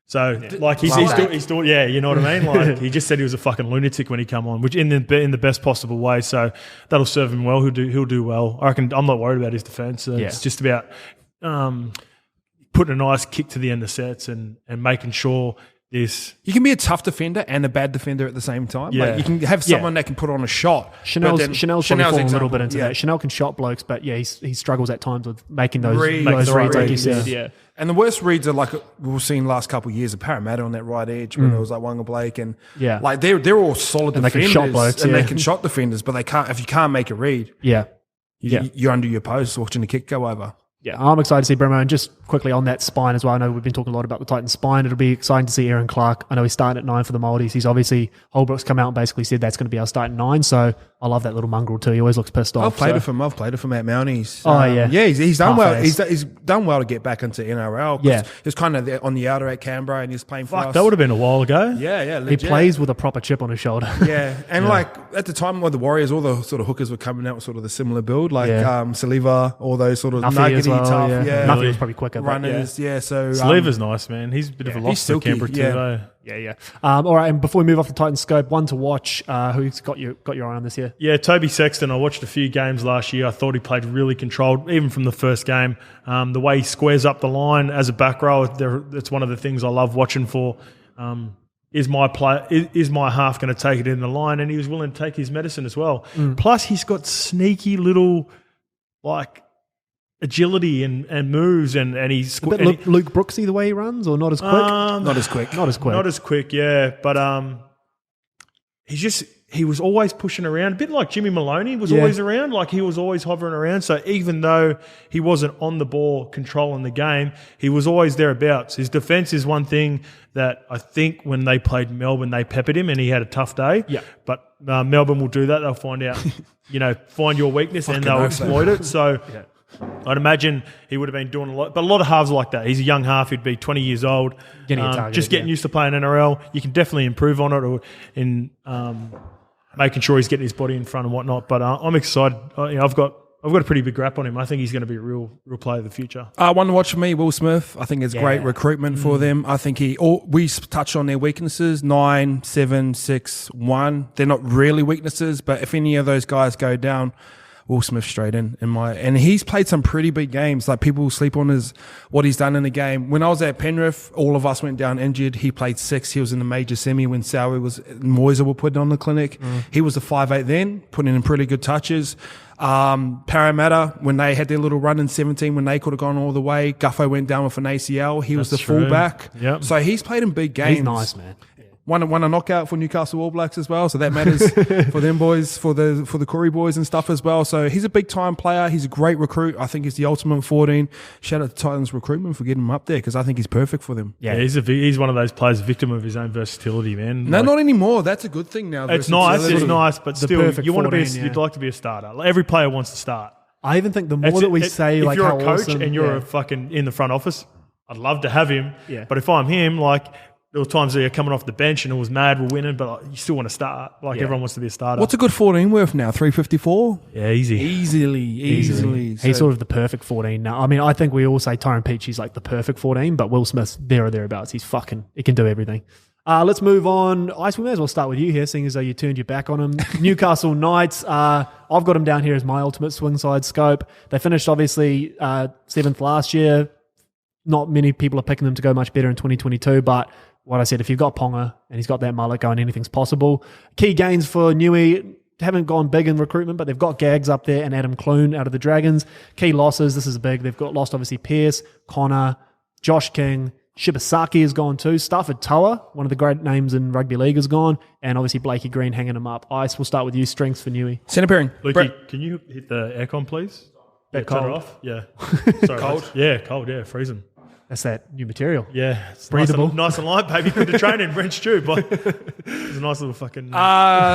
So like he's still yeah, you know what I mean? Like he just said he was a fucking lunatic when he come on, which in the best possible way. So that'll serve him well. He'll do well. I reckon. I'm not worried about his defense. It's just about putting a nice kick to the end of sets and making sure this. You can be a tough defender and a bad defender at the same time. Yeah. Like you can have someone that can put on a shot. Chanel's probably fallen a little bit into that. Chanel can shot blokes, but he struggles at times with making those reads, like you said. Yeah. And the worst reads are like we've seen last couple of years of Parramatta on that right edge when it was like Wanga Blake and like they're all solid defenders, they can shot blokes, and they can shot defenders, but they can't if you can't make a read. You're under your post watching the kick go over. Yeah, I'm excited to see Bremo. And just quickly on that spine as well, I know we've been talking a lot about the Titans spine. It'll be exciting to see Aaron Clark. I know he's starting at 9 for the Maldives. He's obviously, Holbrook's come out and basically said that's going to be our starting 9. So I love that little mongrel too. He always looks pissed off. I've played it for Matt Mounties. He's done well. He's done well to get back into NRL. Yeah. He's kind of on the outer at Canberra and he's playing for us. That would have been a while ago. Yeah, legit. He plays with a proper chip on his shoulder. Yeah, and like at the time with the Warriors, all the sort of hookers were coming out with sort of the similar build, like Saliva, all those sort of nuggety tough. Nothing was probably quicker. Runners, so Saliva's nice, man. He's a bit of a loss to Canberra too, though. Yeah. All right, and before we move off the Titans scope, one to watch. Who's got your eye on this year? Yeah, Toby Sexton. I watched a few games last year. I thought he played really controlled, even from the first game. The way he squares up the line as a back row, it's one of the things I love watching for. Is my half going to take it in the line? And he was willing to take his medicine as well. Plus, he's got sneaky little like agility and moves and he's Luke Brooksy the way he runs, or not as quick? Not as quick, yeah. But he was always pushing around, a bit like Jimmy Maloney was always around, like he was always hovering around. So even though he wasn't on the ball controlling the game, he was always thereabouts. His defense is one thing that I think when they played Melbourne, they peppered him and he had a tough day. Yeah. But Melbourne will do that. They'll find out, find your weakness and they'll exploit it. So I'd imagine he would have been doing a lot, but a lot of halves like that. He's a young half. He'd be 20 years old. Just getting used to playing NRL. You can definitely improve on it, or in making sure he's getting his body in front and whatnot. But I'm excited. I've got a pretty big rap on him. I think he's going to be a real player of the future. One to watch for me, Will Smith. I think it's great recruitment for them. I think we touched on their weaknesses, 9, 7, 6, 1. They're not really weaknesses, but if any of those guys go down, Will Smith straight and he's played some pretty big games. Like people sleep on what he's done in the game. When I was at Penrith, all of us went down injured. He played 6. He was in the major semi when Moiser were putting on the clinic. He was the 5'8" then, putting in pretty good touches. Parramatta, when they had their little run in 17, when they could have gone all the way, Guffo went down with an ACL. He was the fullback. Yep. So he's played in big games. He's nice, man. Won a knockout for Newcastle All Blacks as well, so that matters for them boys, for the Corey boys and stuff as well. So he's a big time player. He's a great recruit. I think he's the ultimate 14. Shout out to Titans recruitment for getting him up there because I think he's perfect for them. Yeah, he's one of those players, victim of his own versatility, man. No, not anymore. That's a good thing now. It's nice, but still, you want to be. You'd like to be a starter. Like, every player wants to start. I even think the more that we say, if like, you're how a coach awesome, and you're a fucking in the front office, I'd love to have him. Yeah. But if I'm him, like, there were times that you're coming off the bench and it was mad, we're winning, but you still want to start. Like, everyone wants to be a starter. What's a good 14 worth now? 354? Yeah, easy. Easily. He's sort of the perfect 14 now. I mean, I think we all say Tyrone Peachy's like the perfect 14, but Will Smith's there or thereabouts. He can do everything. Let's move on. Ice, we may as well start with you here, seeing as though you turned your back on him. Newcastle Knights. I've got him down here as my ultimate swing side scope. They finished, obviously, 7th last year. Not many people are picking them to go much better in 2022, but what I said, if you've got Ponga and he's got that mullet going, anything's possible. Key gains for Newey. Haven't gone big in recruitment, but they've got Gags up there and Adam Clune out of the Dragons. Key losses, this is big. They've got lost, obviously, Pearce, Connor, Josh King. Shibasaki has gone too. Stafford Toa, one of the great names in rugby league, is gone. And obviously Blakey Green hanging him up. Ice, we'll start with you. Strengths for Newey. Centre pairing. Lukey, can you hit the aircon, please? Bit Turn cold. it off? Yeah. Sorry, Cold? mate. Yeah, cold, yeah, freezing. That's that new material. Yeah, it's Breathable. Nice and light, baby. Good to train in Brent Stew, but it's a nice little fucking...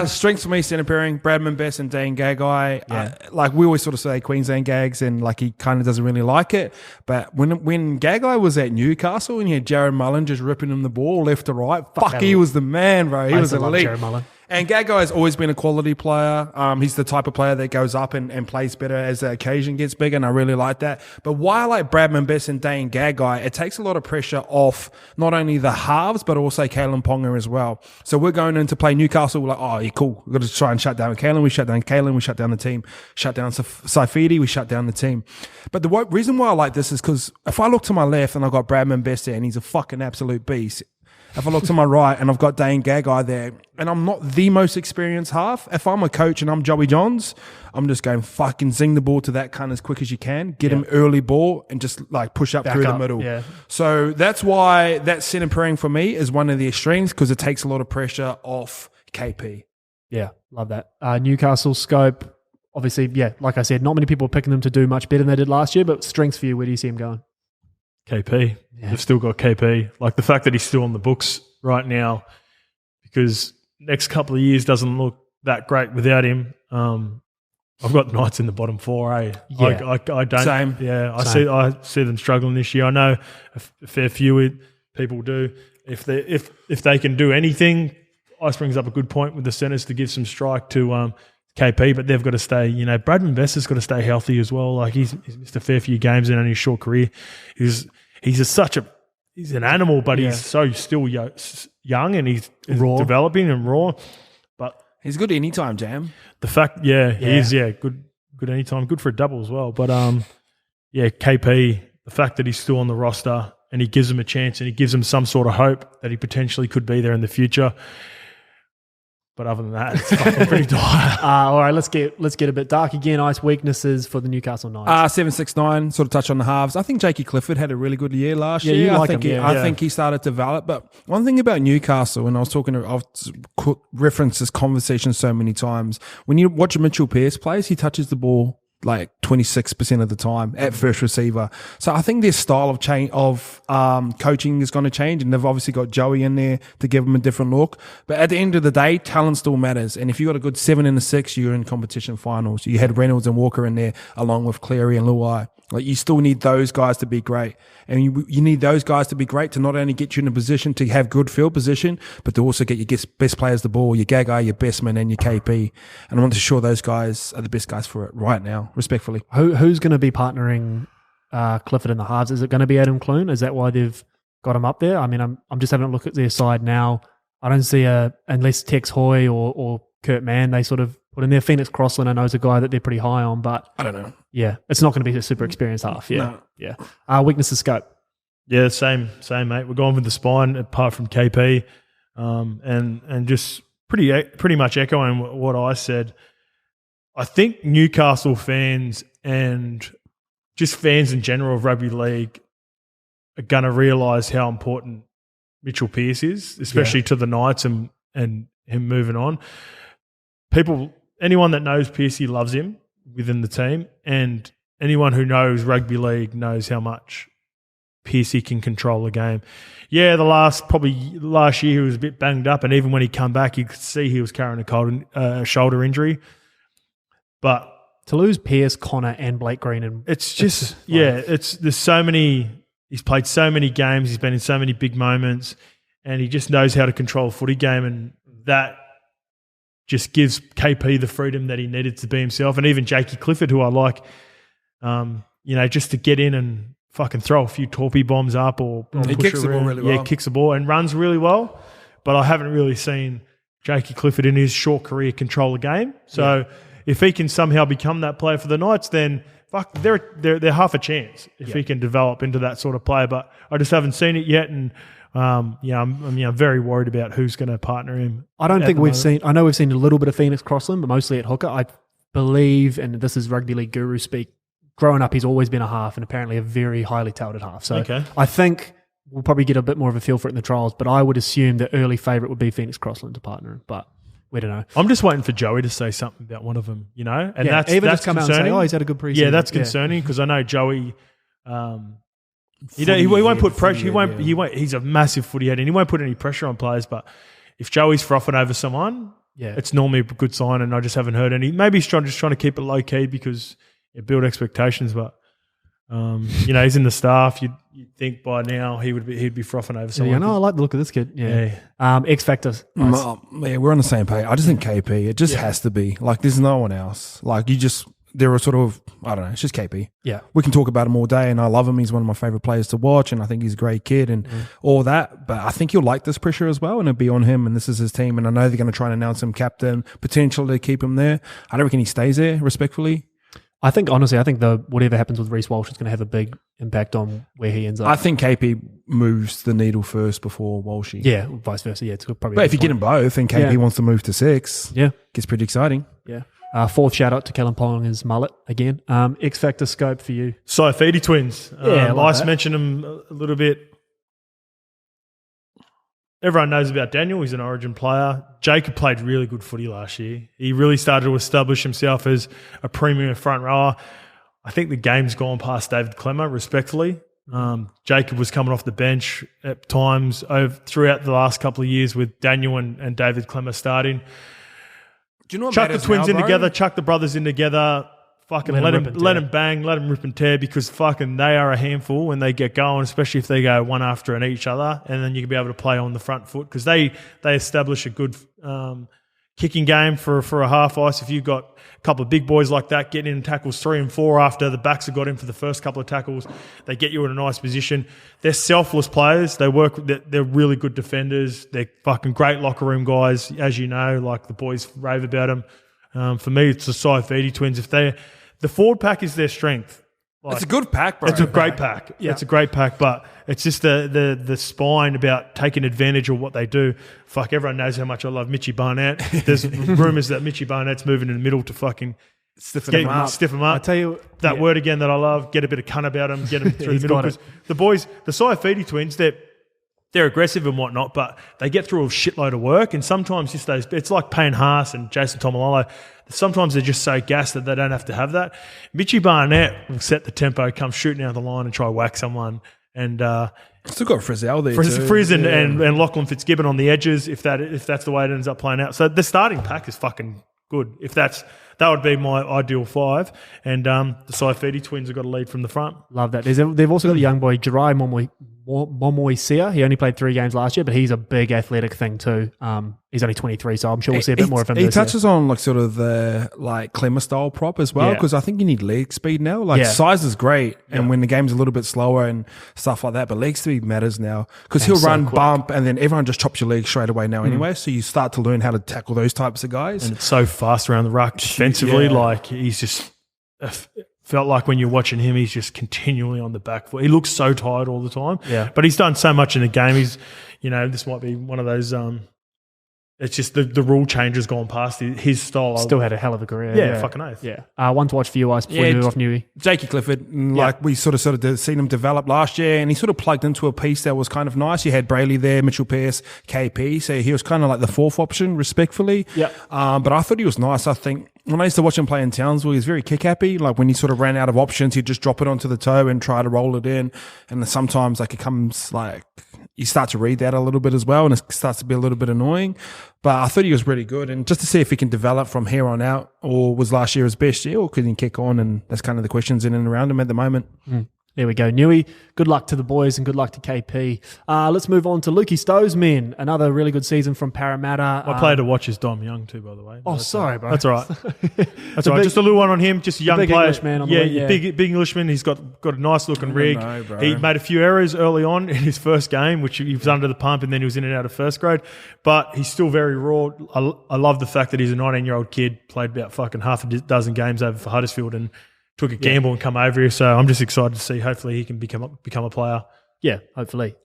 Strengths for me, centre pairing, Bradman Best and Dane Gagai. Like we always sort of say Queensland Gags and like he kind of doesn't really like it. But when Gagai was at Newcastle and you had Jared Mullen just ripping him the ball left to right, fuck, he was the man, bro. He was elite. Jared Mullen. And Gagai has always been a quality player. He's the type of player that goes up and plays better as the occasion gets bigger, and I really like that. But why I like Bradman Best and Dane Gagai, it takes a lot of pressure off not only the halves, but also Kalen Ponga as well. So we're going in to play Newcastle, we're like, oh, yeah, cool. We've got to try and shut down Kalen. We shut down Kalen. We shut down the team. Shut down Saifidi. We shut down the team. But the reason why I like this is because if I look to my left and I've got Bradman Best there and he's a fucking absolute beast, if I look to my right and I've got Dane Gagai there and I'm not the most experienced half, if I'm a coach and I'm Joey Johns, I'm just going fucking zing the ball to that cunt as quick as you can, get him early ball and just like push up through the middle. Yeah. So that's why that centre pairing for me is one of the extremes because it takes a lot of pressure off KP. Yeah, love that. Newcastle scope, obviously, yeah, like I said, not many people are picking them to do much better than they did last year, but strengths for you, where do you see him going? KP. Yeah. They've still got KP. Like the fact that he's still on the books right now, because next couple of years doesn't look that great without him. I've got Knights in the bottom four, eh? Yeah. I don't. Same. Yeah, Same. I see them struggling this year. I know a fair few people do. If they can do anything, Ice brings up a good point with the centres to give some strike to KP, but they've got to stay. You know, Bradman Best has got to stay healthy as well. Like he's missed a fair few games in only his short career. He's an animal, but he's so still young and he's raw. Developing and raw. But He's good anytime, Jam. the fact, he is, good anytime, good for a double as well. But KP, the fact that he's still on the roster and he gives him a chance and he gives him some sort of hope that he potentially could be there in the future. But other than that, it's fucking pretty dire. All right, let's get a bit dark again. Ice, weaknesses for the Newcastle Knights. 769, sort of touch on the halves. I think Jakey Clifford had a really good year last year. you like I think him, I think he started to develop. But one thing about Newcastle, and I've referenced this conversation so many times, when you watch Mitchell Pearce plays, he touches the ball like 26% of the time at first receiver. So I think their style of coaching is going to change, and they've obviously got Joey in there to give them a different look. But at the end of the day, talent still matters. And if you got a good 7 and a 6, you're in competition finals. You had Reynolds and Walker in there along with Cleary and Luai. Like you still need those guys to be great. And you need those guys to be great to not only get you in a position to have good field position, but to also get your best players the ball, your Gagai, your Bestman, and your KP. And I want to show those guys are the best guys for it right now, respectfully. Who's going to be partnering Clifford in the halves? Is it going to be Adam Clune? Is that why they've got him up there? I mean, I'm just having a look at their side now. I don't see unless Tex Hoy or Kurt Mann, they sort of put in there. Phoenix Crossland, I know, is a guy that they're pretty high on, but I don't know. Yeah, it's not going to be a super experienced half. Yeah, No. yeah. Weaknesses scope. Yeah, same, mate. We're going with the spine apart from KP, and just pretty much echoing what I said. I think Newcastle fans and just fans in general of rugby league are going to realise how important Mitchell Pearce is, especially to the Knights and him moving on. Anyone that knows Pearcey loves him within the team, and anyone who knows rugby league knows how much Pearcey can control the game. Yeah, last year he was a bit banged up, and even when he come back, you could see he was carrying a shoulder injury. But to lose Pearce, Connor, and Blake Green, and there's so many. He's played so many games. He's been in so many big moments, and he just knows how to control a footy game, and that just gives KP the freedom that he needed to be himself. And even Jakey Clifford, who I like, just to get in and fucking throw a few torpy bombs up or he push kicks the ball around. really well. Yeah, kicks the ball and runs really well. but I haven't really seen Jakey Clifford in his short career control a game. So if he can somehow become that player for the Knights, then fuck, they're half a chance if he can develop into that sort of player. But I just haven't seen it yet, and I'm very worried about who's going to partner him. I don't think we've seen. I know we've seen a little bit of Phoenix Crossland, but mostly at hooker. I believe, and this is rugby league guru speak. Growing up, he's always been a half, and apparently a very highly touted half. So I think we'll probably get a bit more of a feel for it in the trials. But I would assume the early favourite would be Phoenix Crossland to partner him. But we don't know. I'm just waiting for Joey to say something about one of them, and that's just come concerning. out and say, "Oh, he's had a good preseason." Yeah, that's concerning because I know Joey. He won't put pressure. He won't. He's a massive footy head, and he won't put any pressure on players. But if Joey's frothing over someone, it's normally a good sign. And I just haven't heard any. Maybe he's just trying to keep it low key because build expectations. But he's in the staff. You'd think by now he'd be frothing over someone. I like the look of this kid. X Factor. Nice. We're on the same page. I just think KP. It just has to be. Like, there's no one else. Like, there are sort of, I don't know, it's just KP. Yeah. We can talk about him all day, and I love him. He's one of my favourite players to watch, and I think he's a great kid and all that. But I think he'll like this pressure as well, and it'll be on him, and this is his team. And I know they're going to try and announce him captain, potential to keep him there. I don't reckon he stays there, respectfully. I think, honestly, whatever happens with Reece Walsh is going to have a big impact on where he ends up. I think KP moves the needle first before Walshy. Yeah, vice versa. Yeah, it's probably. But if you get them both and KP wants to move to 6, gets pretty exciting. Yeah. Fourth shout out to Callum Ponga's mullet again. X Factor scope for you. Saifiti twins. Ice mentioned them a little bit. Everyone knows about Daniel. He's an Origin player. Jacob played really good footy last year. He really started to establish himself as a premium front rower. I think the game's gone past David Clemmer, respectfully. Jacob was coming off the bench at times throughout the last couple of years with Daniel and David Clemmer starting. Do you know what chuck the twins in together, chuck the brothers in together, fucking let them bang, let them rip and tear because fucking they are a handful when they get going, especially if they go one after and each other, and then you can be able to play on the front foot because they establish a good kicking game for a half ice. If you've got a couple of big boys like that getting in tackles 3 and 4 after the backs have got in for the first couple of tackles, they get you in a nice position. They're selfless players. They're really good defenders. They're fucking great locker room guys, as you know, like the boys rave about them. For me, it's the Saifiti twins. The forward pack is their strength. It's a good pack, bro. It's a great pack. Yeah. It's a great pack, but it's just the spine about taking advantage of what they do. Fuck, everyone knows how much I love Mitchy Barnett. There's rumours that Mitchy Barnett's moving in the middle to fucking stiff him up. I tell you that word again that I love. Get a bit of cunt about him. Get him through the middle. Because the boys, the Saifiti twins, they're aggressive and whatnot, but they get through a shitload of work. And sometimes it's like Payne Haas and Jason Tomalolo. Sometimes they're just so gassed that they don't have to have that. Mitchy Barnett will set the tempo, come shooting out the line and try whack someone. And still got Frizzell there Frizz and Lachlan Fitzgibbon on the edges if that's the way it ends up playing out. So the starting pack is fucking good. That would be my ideal 5. And the Saifiti twins have got a lead from the front. Love that. They've also got a young boy, Jirai Momoisia. He only played 3 games last year, but he's a big athletic thing too. He's only 23, so I'm sure we'll see a bit more of him. He touches on like sort of the like Clemmer style prop as well, because I think you need leg speed now. Like size is great, and when the game's a little bit slower and stuff like that, but leg speed matters now because he'll run, bump, and then everyone just chops your leg straight away now anyway. So you start to learn how to tackle those types of guys. And it's so fast around the ruck defensively. Like he's just felt like when you're watching him, he's just continually on the back foot. He looks so tired all the time. Yeah, but he's done so much in the game. He's, this might be one of those. It's just the rule change has gone past his style. Still had a hell of a career. Yeah, fucking oath. Yeah. One to watch for you guys before we move off Newey. Jakey Clifford, we sort of seen him develop last year, and he sort of plugged into a piece that was kind of nice. You had Brayley there, Mitchell Pearce, KP, so he was kind of like the 4th option, respectfully. Yeah. But I thought he was nice. I think when I used to watch him play in Townsville, he was very kick happy. Like when he sort of ran out of options, he'd just drop it onto the toe and try to roll it in. And sometimes like it comes like you start to read that a little bit as well, and it starts to be a little bit annoying. But I thought he was really good, and just to see if he can develop from here on out, or was last year his best year, or could he kick on? And that's kind of the questions in and around him at the moment. There we go, Newey. Good luck to the boys and good luck to KP. Let's move on to Lukey Stowe's men. Another really good season from Parramatta. My player to watch is Dom Young too, by the way. Oh, sorry, bro. That's all right. That's all right. Just a little one on him. Just a young big player. Englishman on the wing, yeah. Big Englishman. He's got a nice looking rig. know, bro. He made a few errors early on in his first game, which he was under the pump, and then he was in and out of first grade. But he's still very raw. I love the fact that he's a 19-year-old kid, played about fucking half a dozen games over for Huddersfield, and took a gamble and come over here. So I'm just excited to see. Hopefully he can become a player. Yeah, hopefully.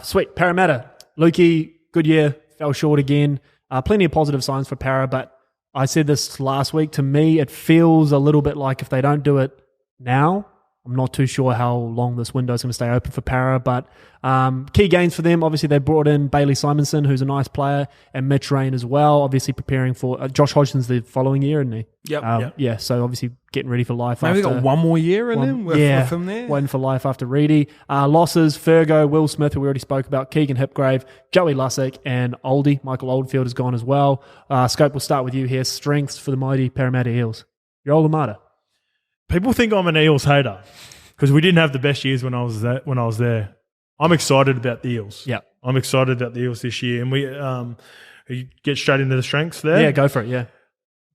Sweet. Parramatta. Lukey, good year. Fell short again. Plenty of positive signs for Para, but I said this last week. To me, it feels a little bit like if they don't do it now, I'm not too sure how long this window is going to stay open for Para, but key gains for them. Obviously, they brought in Bailey Simonson, who's a nice player, and Mitch Rain as well. Obviously, preparing for Josh Hodgson's the following year, isn't he? Yep. Yeah, so obviously getting ready for life. Maybe they got one more year in him with him there. Waiting for life after Reedy. Losses, Fergo, Will Smith, who we already spoke about, Keegan Hipgrave, Joey Lussick, and Oldie. Michael Oldfield has gone as well. Scope, we'll start with you here. Strengths for the mighty Parramatta Eels. Your old Armada. People think I'm an Eels hater because we didn't have the best years when I was there. I'm excited about the Eels. Yeah. I'm excited about the Eels this year. And we you get straight into the strengths there. Yeah, go for it, yeah.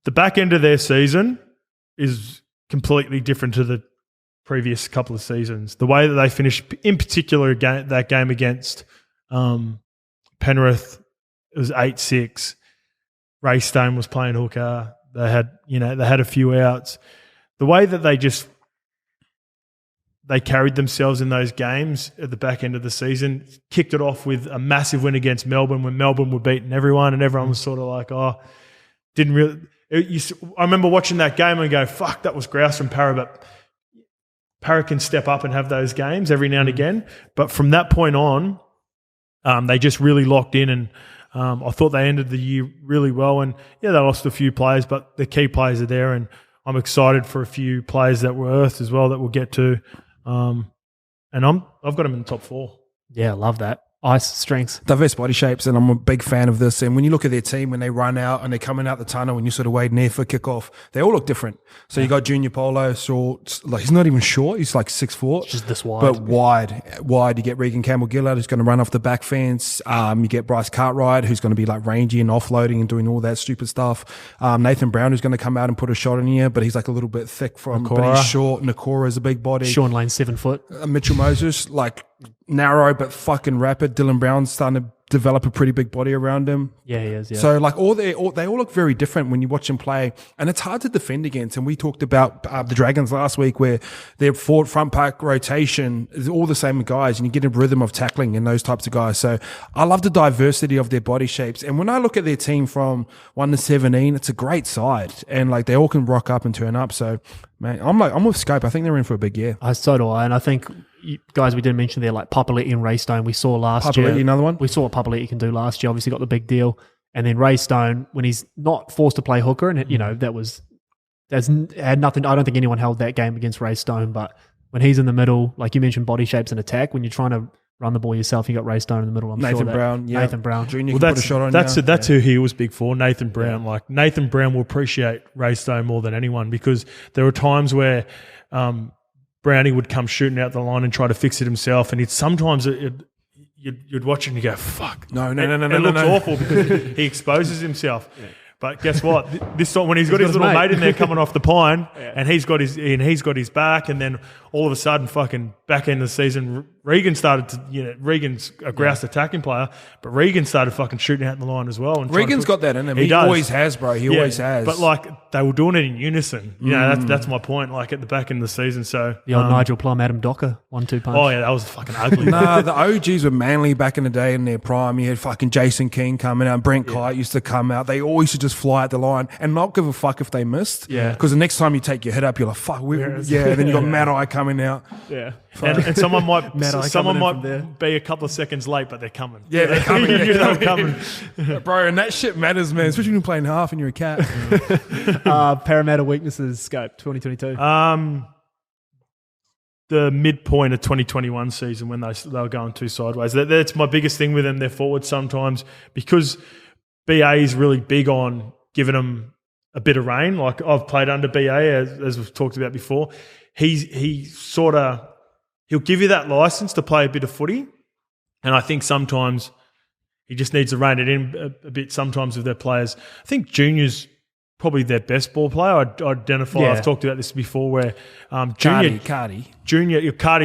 The back end of their season is completely different to the previous couple of seasons. The way that they finished, in particular, that game against Penrith, it was 8-6. Ray Stone was playing hooker. They had a few outs. The way that they carried themselves in those games at the back end of the season, kicked it off with a massive win against Melbourne when Melbourne were beating everyone, and everyone was sort of like, didn't really. I remember watching that game and go, fuck, that was grouse from Para, but Para can step up and have those games every now and again. But from that point on, they just really locked in, and I thought they ended the year really well. And yeah, they lost a few players, but the key players are there, and I'm excited for a few players that were earthed as well that we'll get to. And I've got them in the top 4. Yeah, love that. Ice strengths. Diverse body shapes, and I'm a big fan of this. And when you look at their team, when they run out and they're coming out the tunnel and you're sort of waiting there for kickoff, they all look different. So you got Junior Polo, short, like he's not even short, he's like 6'4", Just this wide. but wide. You get Regan Campbell-Gillard, who's going to run off the back fence. You get Bryce Cartwright, who's going to be like rangy and offloading and doing all that stupid stuff. Nathan Brown, who's going to come out and put a shot in here, but he's like a little bit thick but he's short. Nakora's a big body. Sean Lane, 7 foot. Mitchell Moses, like narrow but fucking rapid. Dylan Brown's starting to develop a pretty big body around him. Yeah, he is. Yeah. So like they all look very different when you watch them play, and it's hard to defend against. And we talked about the Dragons last week, where their forward front pack rotation is all the same guys, and you get a rhythm of tackling in those types of guys. So I love the diversity of their body shapes. And when I look at their team from 1 to 17, it's a great side, and like they all can rock up and turn up. So man, I'm with Scope. I think they're in for a big year. So do I, and I think. Guys, we didn't mention there, like Papali'i and Ray Stone, we saw last year. Another one? We saw what Papali'i can do last year. Obviously got the big deal. And then Ray Stone, when he's not forced to play hooker, and that's had nothing. I don't think anyone held that game against Ray Stone, but when he's in the middle, like you mentioned, body shapes and attack, when you're trying to run the ball yourself, you got Ray Stone in the middle. Nathan Brown. Junior can put a shot on. That's who he was big for, Nathan Brown. Yeah. Like Nathan Brown will appreciate Ray Stone more than anyone, because there were times where Brownie would come shooting out the line and try to fix it himself, and you'd watch it and you go, fuck. No. It looks awful because he exposes himself. Yeah. But guess what? This time when he's got his little mate in there coming off the pine, and he's got his back, and then all of a sudden, fucking back end of the season, Regan's a grouse attacking player, but Regan started fucking shooting out the line as well. And Regan's got that in him. He always has, bro. He always has. But like they were doing it in unison. You know, that's my point. Like at the back end of the season. So the old Nigel Plum, Adam Docker, 1-2 punch. Oh yeah, that was fucking ugly. Nah, the OGs were Manly back in the day in their prime. You had fucking Jason King coming out. Brent Kite used to come out. They always used to just fly at the line and not give a fuck if they missed. Yeah. Because the next time you take your hit up, you're like, fuck. Then you got Mad Eye coming out. Yeah. And someone might be a couple of seconds late, but they're coming. Yeah, they're coming. They're coming. Bro, and that shit matters, man. Especially when you're playing half and you're a cat. Parramatta weaknesses, Scope, 2022. The midpoint of 2021 season when they were going too sideways. That's my biggest thing with them. They're forward sometimes because BA is really big on giving them a bit of rain. Like I've played under BA, as we've talked about before. He sort of he'll give you that license to play a bit of footy, and I think sometimes he just needs to rein it in a bit sometimes with their players. I think Junior's probably their best ball player. I'd identify. Yeah. I've talked about this before where Cardi's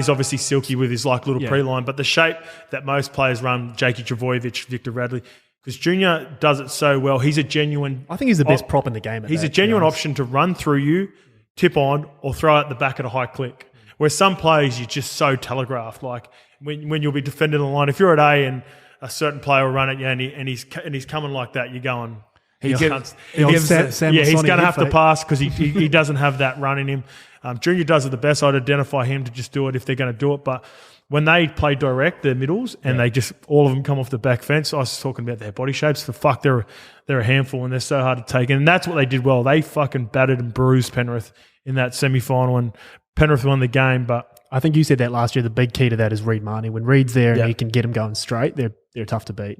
obviously silky with his like little pre-line, but the shape that most players run, Jakey Travojevic, Victor Radley, because Junior does it so well. He's a genuine... I think he's the best prop in the game. He's a genuine option to run through you, tip on, or throw out the back at a high click. Where some players, you're just so telegraphed. Like when you'll be defending the line, if you're at A and a certain player will run at you and he's coming like that, you're going... He's going to have to pass because he doesn't have that run in him. Junior does it the best. I'd identify him to just do it if they're going to do it. But when they play direct, their middles, and they just all of them come off the back fence. I was talking about their body shapes. They're a handful and they're so hard to take. And that's what they did well. They fucking battered and bruised Penrith in that semi-final, and Penrith won the game. But I think you said that last year. The big key to that is Reed Marnie. When Reed's there and he can get him going straight, they're tough to beat.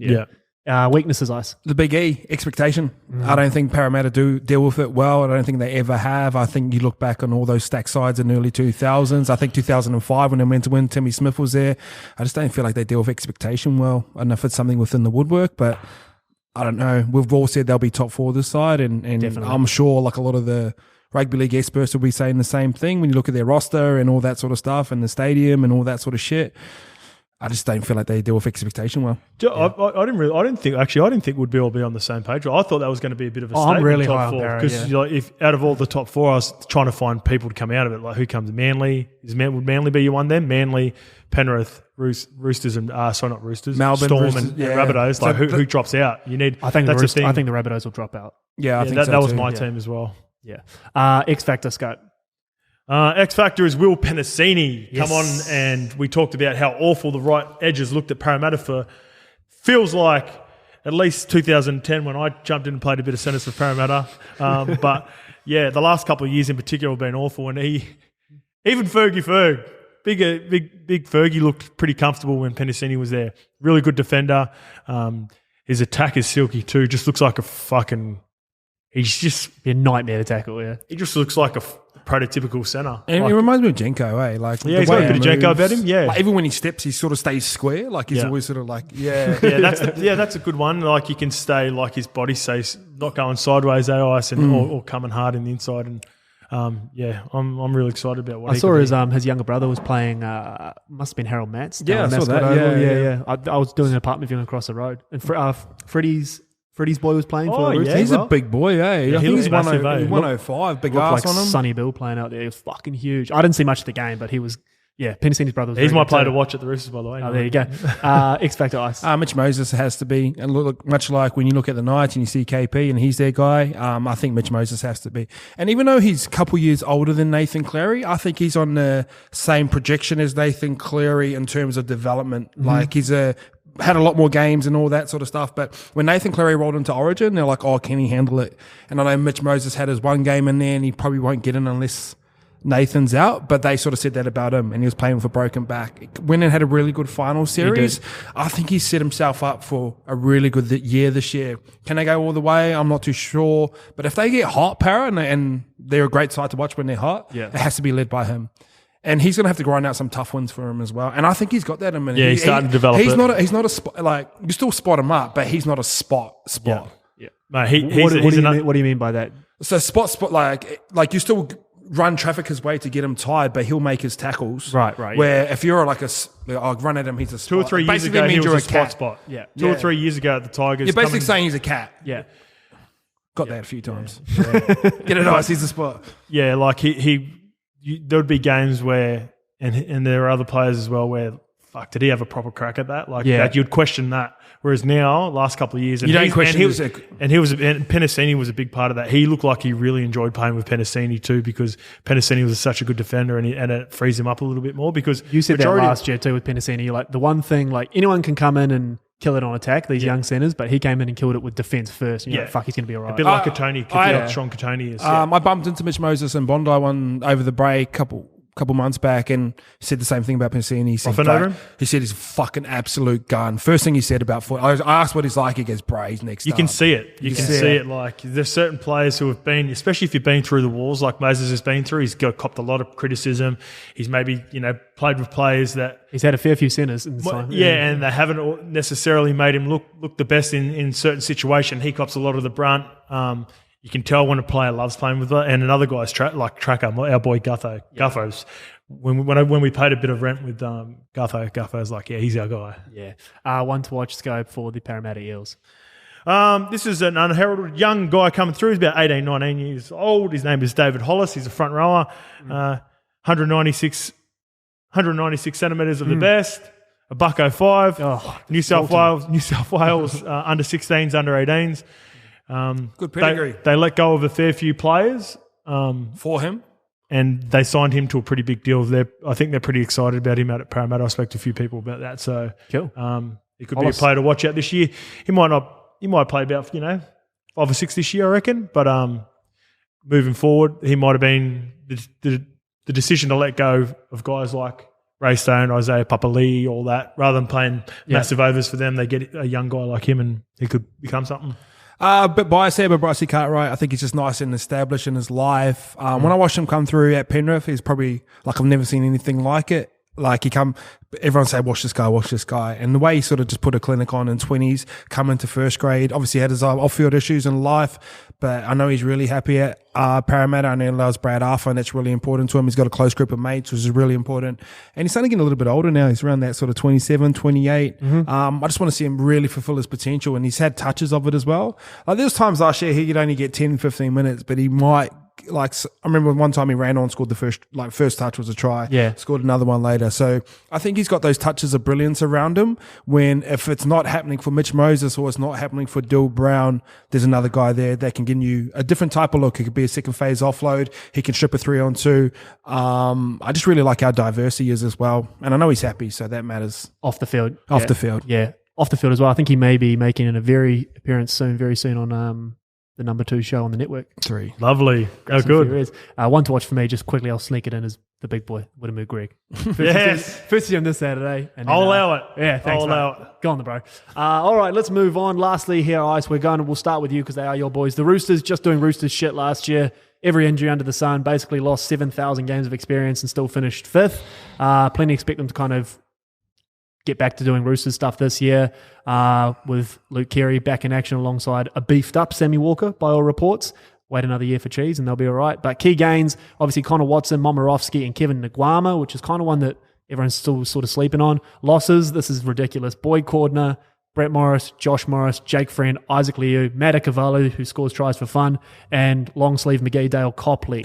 Weaknesses, Ice. The big E, expectation. I don't think Parramatta do deal with it well. I don't think they ever have. I think you look back on all those stacked sides in the early 2000s. I think 2005 when they went to win, Timmy Smith was there. I just don't feel like they deal with expectation well. I don't know if it's something within the woodwork, but I don't know. We've all said they'll be top 4 this side, and I'm sure like a lot of the rugby league experts will be saying the same thing when you look at their roster and all that sort of stuff and the stadium and all that sort of shit. I just don't feel like they deal with expectation well. I didn't think we'd all be on the same page. I thought that was going to be a bit of a statement. I'm really top high 4 on Barra, because if out of all the top 4, I was trying to find people to come out of it. Like who comes? Manly would Manly be your one then? Manly, Penrith, Roosters, and not Roosters, Melbourne, Storm, Roosters, and Rabbitohs. So who drops out? You need. I think the Rabbitohs Rabbitohs will drop out. Yeah, I think that was too. my team as well. Yeah. X Factor, Scott. X Factor is Will Penasini. Yes. Come on, and we talked about how awful the right edges looked at Parramatta for, feels like at least 2010 when I jumped in and played a bit of centres for Parramatta. But yeah, the last couple of years in particular have been awful, and even Fergie big Fergie looked pretty comfortable when Penasini was there. Really good defender. His attack is silky too. Just looks like a fucking... He's just... Be a nightmare to tackle, yeah. He just looks like a prototypical centre. And it reminds me of Jenko, eh? Like he's got a bit of Jenko about him, yeah. Like even when he steps, he sort of stays square. Like he's always sort of like... That's a good one. Like you can stay, like his body stays not going sideways, ice, and or coming hard in the inside. And I'm really excited about what I saw his younger brother was playing, must have been Harold Matz. Yeah, I saw that. I was doing an apartment viewing across the road. And Freddie's boy was playing for the Roosters. He's a big boy, eh? Yeah, I think he's massive, 105, big looked ass like on him. Sonny Bill playing out there. He was fucking huge. I didn't see much of the game, but he was, Penasini's brother was He's very my good player too. to watch at the Roosters, by the way. Oh, there you go. X Factor Ice. Mitch Moses has to be. And look, much like when you look at the Knights and you see KP and he's their guy, I think Mitch Moses has to be. And even though he's a couple years older than Nathan Cleary, I think he's on the same projection as Nathan Cleary in terms of development. Like he's had a lot more games and all that sort of stuff. But when Nathan Cleary rolled into Origin, they're like, oh, can he handle it? And I know Mitch Moses had his one game in there and he probably won't get in unless Nathan's out. But they sort of said that about him and he was playing with a broken back. Went and had a really good final series. I think he set himself up for a really good year this year. Can they go all the way? I'm not too sure. But if they get hot, Para, and they're a great side to watch when they're hot, it has to be led by him. And he's going to have to grind out some tough ones for him as well. And I think he's got that in him. Yeah, he's starting to develop He's not a spot, like, you still spot him up, but he's not a spot. Yeah. Mate, What do you mean by that? So spot, like you still run traffic his way to get him tired, but he'll make his tackles. Right. Where if you're like I'll run at him, he's a spot. 2 or 3 years ago, he was a spot. Yeah. 2 or 3 years ago at the Tigers. You're basically saying he's a cat. Yeah. Got that a few times. Get it nice, he's a spot. Yeah, like there would be games where, and there are other players as well where, fuck, did he have a proper crack at that? Like that, you'd question that. Whereas now, last couple of years, and you don't question and Penasini was a big part of that. He looked like he really enjoyed playing with Penasini too, because Penasini was such a good defender, and it frees him up a little bit more. Because you said that last year too with Penasini. You're like, the one thing, like, anyone can come in and kill it on attack, these young centres, but he came in and killed it with defence first. And you're like, fuck, he's going to be all right. A bit like Katoni, Sean Katoni is. I bumped into Mitch Moses and Bondi one over the break, couple couple months back, and he said the same thing about Pensini. He said, he said he's a fucking absolute gun. First thing he said about foot, I asked what he's like. He goes, bro, he's next You up. can see it. You can see it. Like, there's certain players who have been, especially if you've been through the walls like Moses has been through, he's copped a lot of criticism. He's maybe, played with players that... He's had a fair few centres in the time. Yeah, and they haven't necessarily made him look the best in certain situations. He cops a lot of the brunt. You can tell when a player loves playing with it. And another guy's like Tracker, our boy Gutho. Yeah. Gutho's... When we paid a bit of rent with Gutho's like, yeah, he's our guy. Yeah. One to watch scope for the Parramatta Eels. This is an unheralded young guy coming through. He's about 18, 19 years old. His name is David Hollis. He's a front rower. 196 centimetres of the best. A $1.05. Oh, New South Wales under 16s, under 18s. Good pedigree. They let go of a fair few players. For him? And they signed him to a pretty big deal. I think they're pretty excited about him out at Parramatta. I spoke to a few people about that. So cool. He could be a player to watch out this year. He might play about 5 or 6 this year, I reckon. But moving forward, he might have been the decision to let go of guys like Ray Stone, Isaiah Papali'i, all that. Rather than playing massive overs for them, they get a young guy like him and he could become something. But bias here, but Brycey Cartwright, I think he's just nice and established in his life. When I watched him come through at Penrith, he's probably like, I've never seen anything like it. Like everyone say, watch this guy. And the way he sort of just put a clinic on in 20s, come into first grade, obviously had his off-field issues in life, but I know he's really happy at Parramatta. I know he loves Brad Arthur, and that's really important to him. He's got a close group of mates, which is really important. And he's starting to get a little bit older now. He's around that sort of 27, 28. I just want to see him really fulfill his potential, and he's had touches of it as well. Like, there was times last year he could only get 10, 15 minutes, but he might... Like, I remember one time he ran on, scored the first touch was a try. Yeah. Scored another one later. So I think he's got those touches of brilliance around him if it's not happening for Mitch Moses or it's not happening for Dill Brown, there's another guy there that can give you a different type of look. It could be a second phase offload. He can strip a 3-on-2. I just really like how diverse he is as well. And I know he's happy, so that matters. Off the field. The field. Yeah. Off the field as well. I think he may be making a very soon on the number 2 show on the network. 3. Lovely. Oh, good. One to watch for me, just quickly, I'll sneak it in, as the big boy, Whittamoo Greg. Yes. First to him this Saturday. And then, I'll allow it. Yeah, thanks, I'll allow it. Go on, the bro. All right, let's move on. Lastly here, Ice, we'll start with you because they are your boys. The Roosters, just doing Roosters shit last year. Every injury under the sun, basically lost 7,000 games of experience and still finished 5th. Plenty expect them to kind of get back to doing Roosters stuff this year, with Luke Keary back in action alongside a beefed up Sammy Walker by all reports. Wait another year for Cheese and they'll be all right. But key gains, obviously Connor Watson, Momirovski and Kevin Nguama, which is kind of one that everyone's still sort of sleeping on. Losses, this is ridiculous. Boyd Cordner, Brett Morris, Josh Morris, Jake Friend, Isaac Liu, Matt Akavalu, who scores tries for fun, and long sleeve McGee Dale Copley.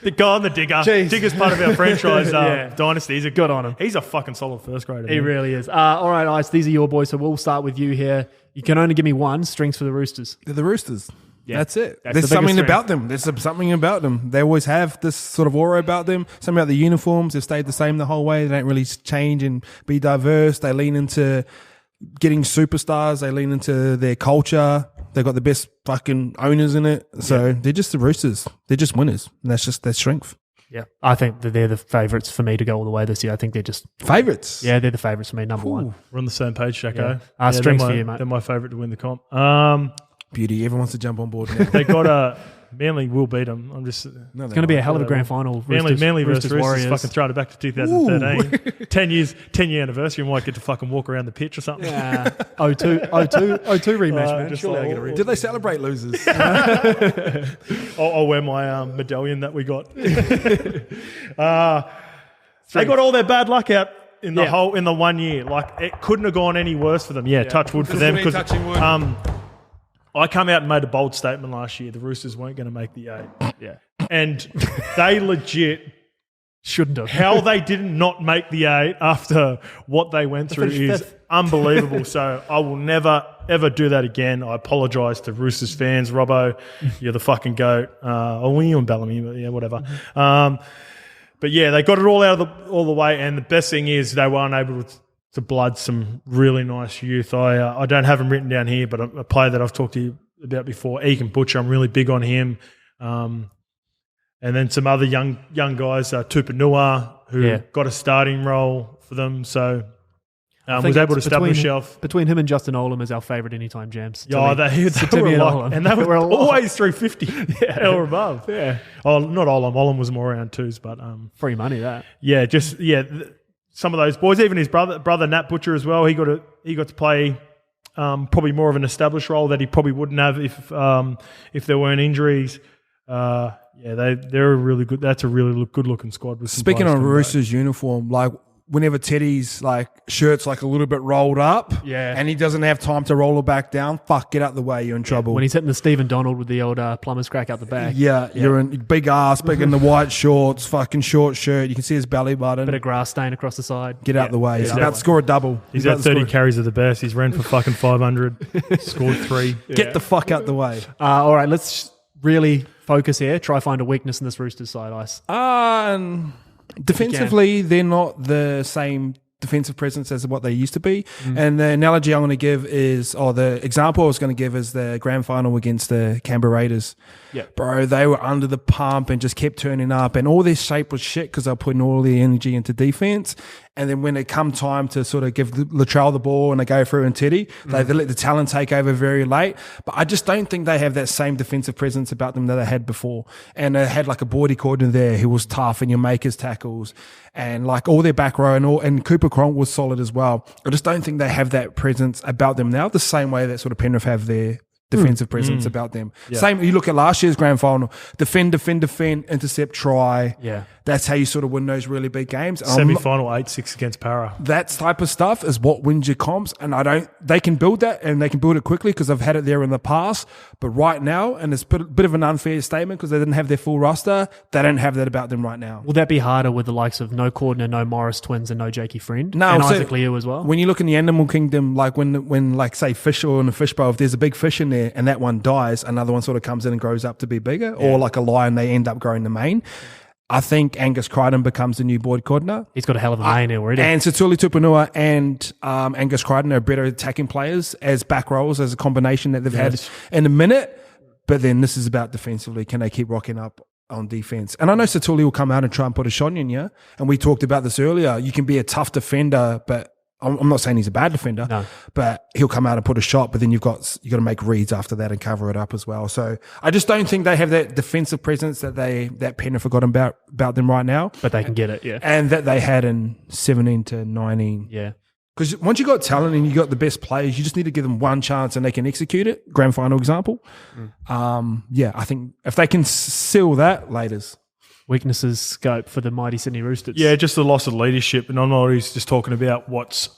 The guy on the Digger. Jeez. Digger's part of our franchise dynasty. He's Good on him. He's a fucking solid first grader. He really is. All right, Ice, these are your boys, so we'll start with you here. You can only give me one. Strengths for the Roosters. They're the Roosters. Yeah, that's it. that's There's the something biggest about them. There's something about them. They always have this sort of aura about them. Something about the uniforms. They've stayed the same the whole way. They don't really change and be diverse. They lean into getting superstars. They lean into their culture. They've got the best fucking owners in it. So they're just the Roosters. They're just winners. And that's just their strength. Yeah, I think that they're the favourites for me to go all the way this year. I think they're just... Favourites? Yeah, they're the favourites for me, number one. We're on the same page, Jacko. Yeah. Strengths for you, mate. They're my favourite to win the comp. Beauty. Everyone wants to jump on board now. They got Manly will beat them. It's going to be a hell of a grand final. Manly versus Warriors. Roosters. Fucking throwing it back to 2013. 10-year anniversary. We might get to fucking walk around the pitch or something. Yeah. 02 rematch, man. Just Surely like- I get a rematch. Did they celebrate losers? I'll wear my medallion that we got. They got all their bad luck out in the 1 year. Like, it couldn't have gone any worse for them. Yeah, touch wood for them. Doesn't mean touching wood. I come out and made a bold statement last year. The Roosters weren't going to make the 8. Yeah. And they legit... Shouldn't have. How they did not make the 8 after what they went through is unbelievable. So I will never, ever do that again. I apologise to Roosters fans. Robbo, you're the fucking GOAT. You and Bellamy, but yeah, whatever. But yeah, they got it all all the way. And the best thing is they were unable to blood some really nice youth. I don't have them written down here, but a player that I've talked to you about before, Egan Butcher, I'm really big on him. And then some other young guys, Tupanua, who got a starting role for them. So was able to establish shelf. Between him and Justin Olam is our favourite anytime jams. Yeah, they were always 350 or above. Yeah. Oh, not Olam. Olam was more around twos, but free money that. Yeah, some of those boys, even his brother Nat Butcher as well. He got to play probably more of an established role that he probably wouldn't have if there weren't injuries. They're a really good. That's a really good looking squad. With speaking on Roosters uniform, like whenever Teddy's like shirt's like a little bit rolled up, and he doesn't have time to roll it back down, get out the way. You're in trouble. When he's hitting the Stephen Donald with the old plumber's crack out the back. You're in big ass, big in the white shorts, fucking short shirt. You can see his belly button. Bit of grass stain across the side. Get out the way. He's about to score a double. He's at 30 carries of the best. He's ran for fucking 500. Scored 3. Get the fuck out the way. All right, let's really focus here. Try find a weakness in this Roosters side, Ice. Defensively, they're not the same defensive presence as what they used to be. And the analogy I'm going to give is, the example I was going to give is the grand final against the Canberra Raiders. Yeah. Bro, they were under the pump and just kept turning up, and all their shape was shit because they were putting all their energy into defense. And then when it come time to sort of give Latrell the ball and they go through and Teddy, they let the talent take over very late. But I just don't think they have that same defensive presence about them that they had before. And they had like a Bordy Cordon there who was tough and your makers tackles and like all their back row and Cooper Cronk was solid as well. I just don't think they have that presence about them now, the same way that sort of Penrith have their defensive presence about them. Yeah. Same, you look at last year's grand final, defend, intercept, try. Yeah. That's how you sort of win those really big games. Semi-final 8-6 against Para. That type of stuff is what wins your comps, and they can build that, and they can build it quickly because they've had it there in the past. But right now, and it's a bit of an unfair statement because they didn't have their full roster, they don't have that about them right now. Will that be harder with the likes of no Cordner, no Morris twins, and no Jakey Friend? No, and Isaac Liu as well? When you look in the Animal Kingdom, like when like say fish or in a fishbowl, if there's a big fish in there and that one dies, another one sort of comes in and grows up to be bigger, or like a lion, they end up growing the mane. I think Angus Crichton becomes the new Boyd Cordner. He's got a hell of a mane already. And Satuli Tupanua and Angus Crichton are better attacking players as back rows, as a combination that they've had in a minute. But then this is about defensively. Can they keep rocking up on defense? And I know Satuli will come out and try and put a shot in you. And we talked about this earlier. You can be a tough defender, but I'm not saying he's a bad defender, but he'll come out and put a shot, but then you've got to make reads after that and cover it up as well. So I just don't think they have that defensive presence that Penrith forgotten about them right now. But they can get it, yeah. And that they had in 17 to 19. Yeah. Because once you got talent and you got the best players, you just need to give them one chance and they can execute it. Grand final example. I think if they can seal that, laters. Weaknesses scope for the mighty Sydney Roosters. Yeah, just the loss of leadership. And I'm always just talking about what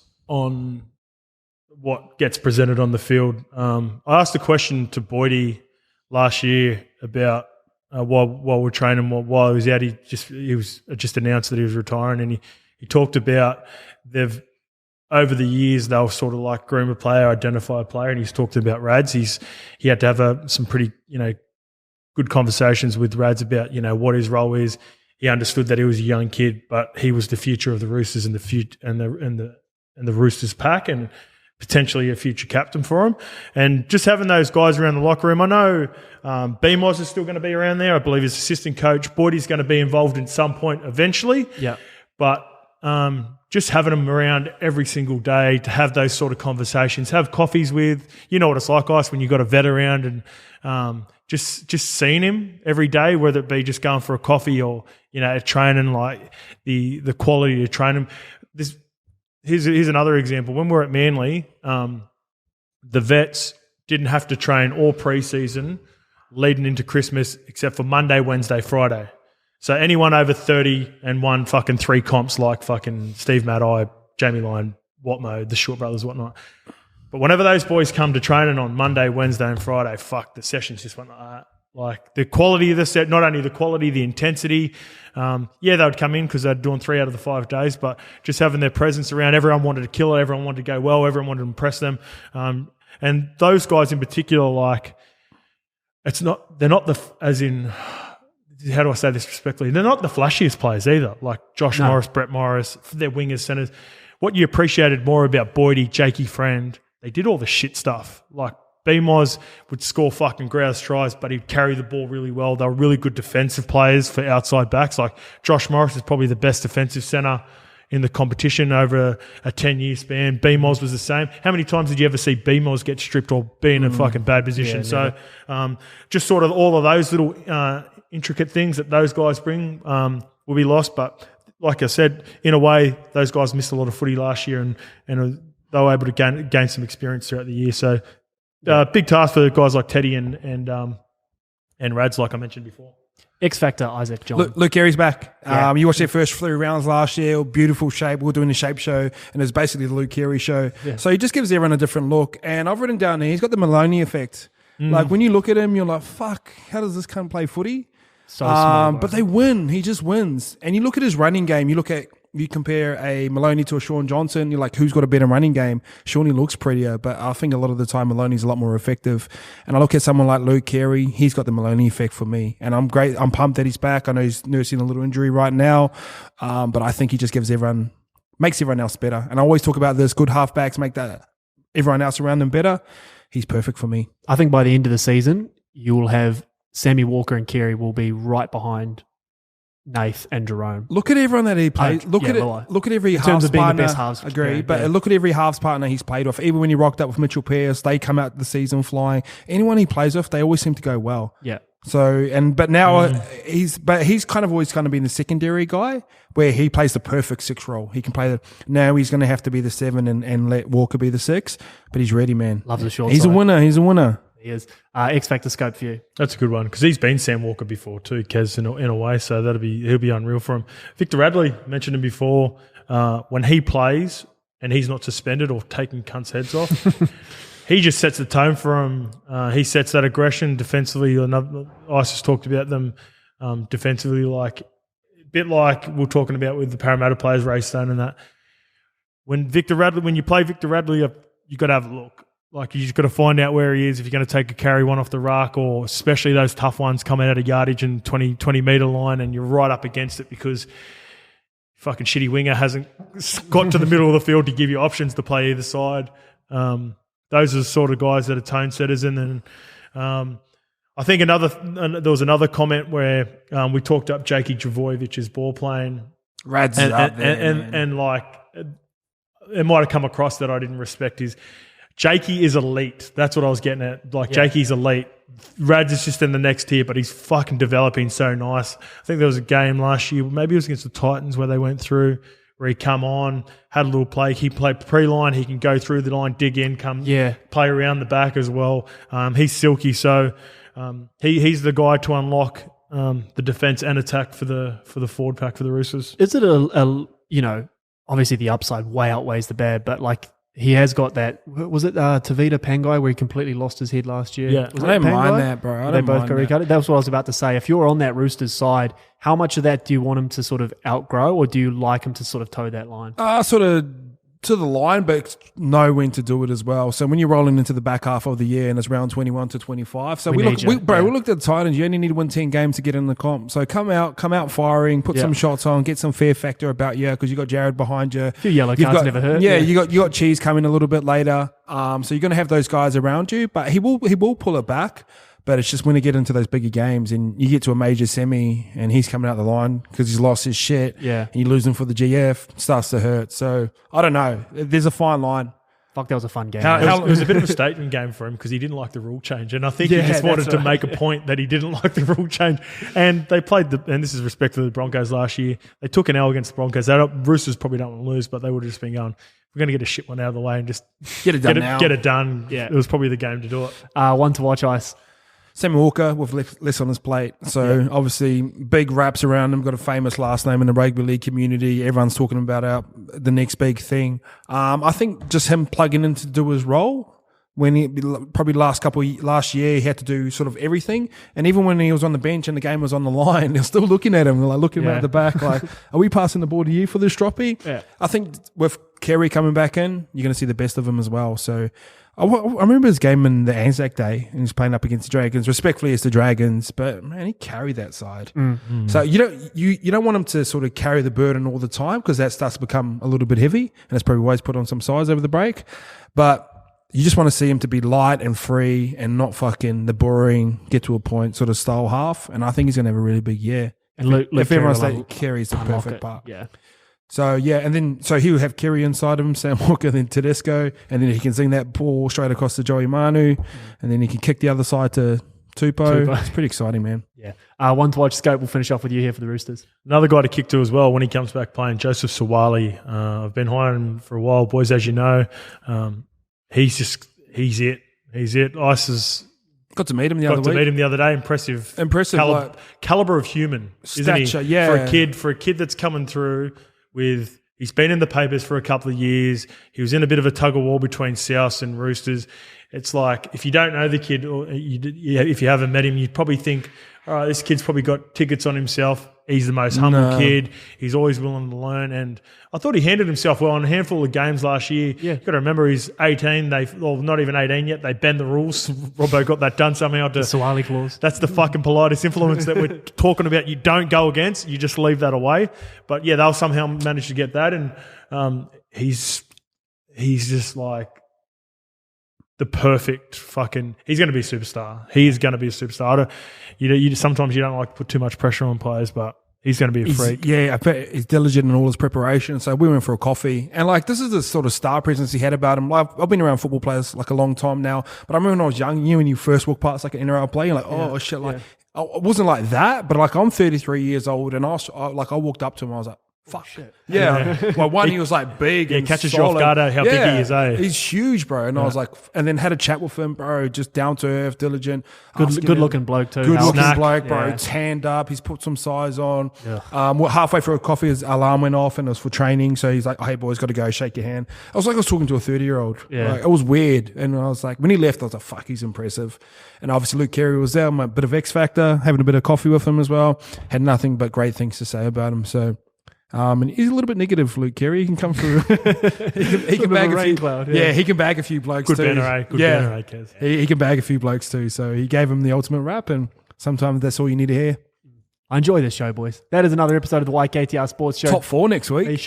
gets presented on the field. I asked a question to Boydie last year about while we're training, while he was out, he was just announced that he was retiring, and he talked about over the years they'll sort of like groom a player, identify a player, and he's talked about Rads. He had to have some pretty good conversations with Rads about, what his role is. He understood that he was a young kid, but he was the future of the Roosters and the Roosters pack, and potentially a future captain for him. And just having those guys around the locker room. I know BMOS is still going to be around there. I believe his assistant coach, Boydie's going to be involved in some point eventually. Yeah. But just having them around every single day to have those sort of conversations, have coffees with, what it's like, Ice, when you've got a vet around, and just seeing him every day, whether it be just going for a coffee or, training, like the quality of training. Here's another example. When we're at Manly, the vets didn't have to train all pre-season leading into Christmas except for Monday, Wednesday, Friday. So anyone over 30 and won fucking 3 comps like fucking Steve Maddai, Jamie Lyon, Watmo, the Short Brothers, whatnot. But whenever those boys come to training on Monday, Wednesday and Friday, the sessions just went like that. Like the quality of the set, not only the quality, the intensity. They would come in because they're doing 3 out of the 5 days, but just having their presence around, everyone wanted to kill it, everyone wanted to go well, everyone wanted to impress them. And those guys in particular, like, they're not how do I say this respectfully? They're not the flashiest players either, like Josh Morris, Brett Morris, their wingers, centres. What you appreciated more about Boydie, Jakey Friend, they did all the shit stuff, like BMOS would score fucking grouse tries, but he'd carry the ball really well. They were really good defensive players for outside backs. Like Josh Morris is probably the best defensive centre in the competition over a 10-year span. BMOS was the same. How many times did you ever see BMOS get stripped or be in a fucking bad position? Yeah, so just sort of all of those little intricate things that those guys bring will be lost. But like I said, in a way, those guys missed a lot of footy last year and they were able to gain some experience throughout the year. So big task for guys like Teddy and Rads, like I mentioned before. X Factor, Isaac John. Luke Carey's back. Yeah. You watched their first 3 rounds last year. Beautiful shape. We were doing the shape show, and it was basically the Luke Carey show. Yeah. So he just gives everyone a different look. And I've written down there, he's got the Maloney effect. Like when you look at him, you're like, fuck, how does this cunt play footy? So small, but they win. He just wins. And you look at his running game. You compare a Maloney to a Sean Johnson. You're like, who's got a better running game? Shawnee looks prettier, but I think a lot of the time Maloney's a lot more effective. And I look at someone like Luke Carey. He's got the Maloney effect for me. And I'm pumped that he's back. I know he's nursing a little injury right now, but I think he just makes everyone else better. And I always talk about this: good halfbacks make everyone else around them better. He's perfect for me. I think by the end of the season, you will have Sammy Walker and Carey will be right behind Nath and Jerome. Look at everyone that he plays. Look at every in terms halves of being partner. the best halves. Agree, Yeah, but yeah. look at every halves partner he's played with. Even when he rocked up with Mitchell Pearce, they come out the season flying. Anyone he plays with, they always seem to go well. Yeah. So but now he's kind of always kind of been the secondary guy where he plays the perfect 6 role. He can play now he's going to have to be the 7 and let Walker be the 6, but he's ready, man. Loves the short He's side. a winner. He's a winner. He is. X Factor scope for you. That's a good one because he's been Sam Walker before too, Kez, in a way. So he'll be unreal for him. Victor Radley, mentioned him before. When he plays and he's not suspended or taking cunts' heads off, he just sets the tone for him. He sets that aggression defensively. Isis talked about them defensively, like a bit like we're talking about with the Parramatta players, Ray Stone and that. When you play Victor Radley, you got to have a look. Like, you just got to find out where he is if you're going to take a carry one off the ruck, or especially those tough ones coming out of yardage and 20-metre line, and you're right up against it because fucking shitty winger hasn't got to the middle of the field to give you options to play either side. Those are the sort of guys that are tone setters. And then I think there was another comment where we talked up Jakey Travojevich's ball playing. Rad's up there, and like it might have come across that I didn't respect his. Jakey is elite. That's what I was getting at. Like, Jakey's elite. Rads is just in the next tier, but he's fucking developing so nice. I think there was a game last year, maybe it was against the Titans, where they went through, where he come on, had a little play. He played pre-line. He can go through the line, dig in, play around the back as well. He's silky. So he's the guy to unlock the defence and attack for the forward pack for the Roosters. Is it obviously the upside way outweighs the bad, but like, he has got that. Was it Tavita Pangai where he completely lost his head last year? Yeah. Was I don't mind Pangai? that, bro. They both got recutted. That's what I was about to say. If you're on that Roosters side, how much of that do you want him to sort of outgrow, or do you like him to sort of toe that line? Sort of to the line, but know when to do it as well. So when you're rolling into the back half of the year and it's round 21 to 25, so we looked at the Titans. You only need to win 10 games to get in the comp. So come out firing, put some shots on, get some fair factor about you because you got Jared behind you. A few yellow cards never hurt. Yeah, you got Cheese coming a little bit later. So you're going to have those guys around you, but he will pull it back. But it's just when you get into those bigger games and you get to a major semi and he's coming out the line because he's lost his shit. Yeah. And you lose him for the GF, it starts to hurt. So I don't know. There's a fine line. Fuck, that was a fun game. It was a bit of a statement game for him because he didn't like the rule change. And I think he just wanted to make a point that he didn't like the rule change. And they played and this is respect to the Broncos last year, they took an L against the Broncos. Roosters probably don't want to lose, but they would have just been going, we're going to get a shit one out of the way and just get it done now. Get it done. Yeah. It was probably the game to do it. One to watch, Ice. Sammy Walker with less on his plate. So obviously big raps around him, got a famous last name in the rugby league community. Everyone's talking about the next big thing. I think just him plugging in to do his role when he probably last year he had to do sort of everything. And even when he was on the bench and the game was on the line, they're still looking at him, like looking at the back, like, are we passing the ball to you for this droppy? Yeah. I think with Kerry coming back in, you're going to see the best of him as well. So I remember his game in the Anzac Day and he's playing up against the Dragons. Respectfully, it's the Dragons, but man, he carried that side. So you don't want him to sort of carry the burden all the time because that starts to become a little bit heavy, and it's probably always put on some size over the break. But you just want to see him to be light and free and not fucking the boring, get to a point sort of style half. And I think he's going to have a really big year. And Luke if everyone Carey stays, Kerry's the perfect part. Yeah. So, yeah, and then so he'll have Kerry inside of him, Sam Walker, then Tedesco, and then he can sing that ball straight across to Joey Manu, and then he can kick the other side to Tupou. It's pretty exciting, man. Yeah. One to watch. Scope, we'll finish off with you here for the Roosters. Another guy to kick to as well when he comes back playing, Joseph Sawali. I've been hiring him for a while, boys, as you know. He's it. Ice is... Got to meet him the other week. Got to meet him the other day. Impressive. Caliber of human, stature, isn't he? yeah. For a kid that's coming through with... He's been in the papers for a couple of years. He was in a bit of a tug of war between South and Roosters. It's like, if you don't know the kid, or if you haven't met him, you'd probably think, all right, this kid's probably got tickets on himself. He's the most humble kid. He's always willing to learn. And I thought he handled himself well in a handful of games last year. Yeah. You've got to remember he's 18. Not even 18 yet. They bend the rules. Robbo got that done somehow. The Sawali clause. That's the fucking politest influence that we're talking about. You don't go against. You just leave that away. But yeah, they'll somehow manage to get that. And he's just like the perfect fucking... He's going to be a superstar. He is going to be a superstar. Sometimes you don't like to put too much pressure on players, but he's going to be a freak. Yeah, I bet he's diligent in all his preparation. So we went for a coffee. And like, this is the sort of star presence he had about him. Like, I've been around football players like a long time now. But I remember when I was young, when you first walk past like an NRL player, you're like, oh shit. Like, I wasn't like that. But like, I'm 33 years old. And I walked up to him. I was like, fuck. Shit. Yeah. Well, one, he was like big. Yeah, and catches solid. you off guard how big he is, eh? He's huge, bro. And I was like, and then had a chat with him, bro. Just down to earth, diligent. Good looking bloke, too. Good looking bloke, bro. Tanned up. He's put some size on. Yeah. Halfway through a coffee, his alarm went off and it was for training. So he's like, hey, boys, got to go, shake your hand. I was talking to a 30-year-old. Yeah. Like, it was weird. And I was like, when he left, I was like, fuck, he's impressive. And obviously, Luke Carey was there. I'm a bit of X Factor, having a bit of coffee with him as well. Had nothing but great things to say about him. So, and he's a little bit negative, Luke Carey. He can come through. he can bag a few. Cloud, he can bag a few blokes Good too. Banner, Good banner, Kez. He can bag a few blokes too. So he gave him the ultimate rap, and sometimes that's all you need to hear. I enjoy this show, boys. That is another episode of the YKTR Sports Show. Top 4 next week.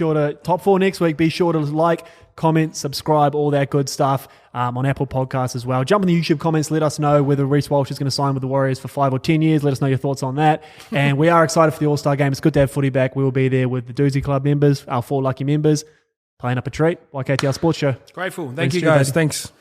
Top 4 next week. Be sure to like, comment, subscribe, all that good stuff on Apple Podcasts as well. Jump in the YouTube comments. Let us know whether Reece Walsh is going to sign with the Warriors for 5 or 10 years. Let us know your thoughts on that. And we are excited for the All-Star Game. It's good to have footy back. We will be there with the Doozy Club members, our 4 lucky members, playing up a treat. YKTR Sports Show. Grateful. Thank you, guys. Thanks.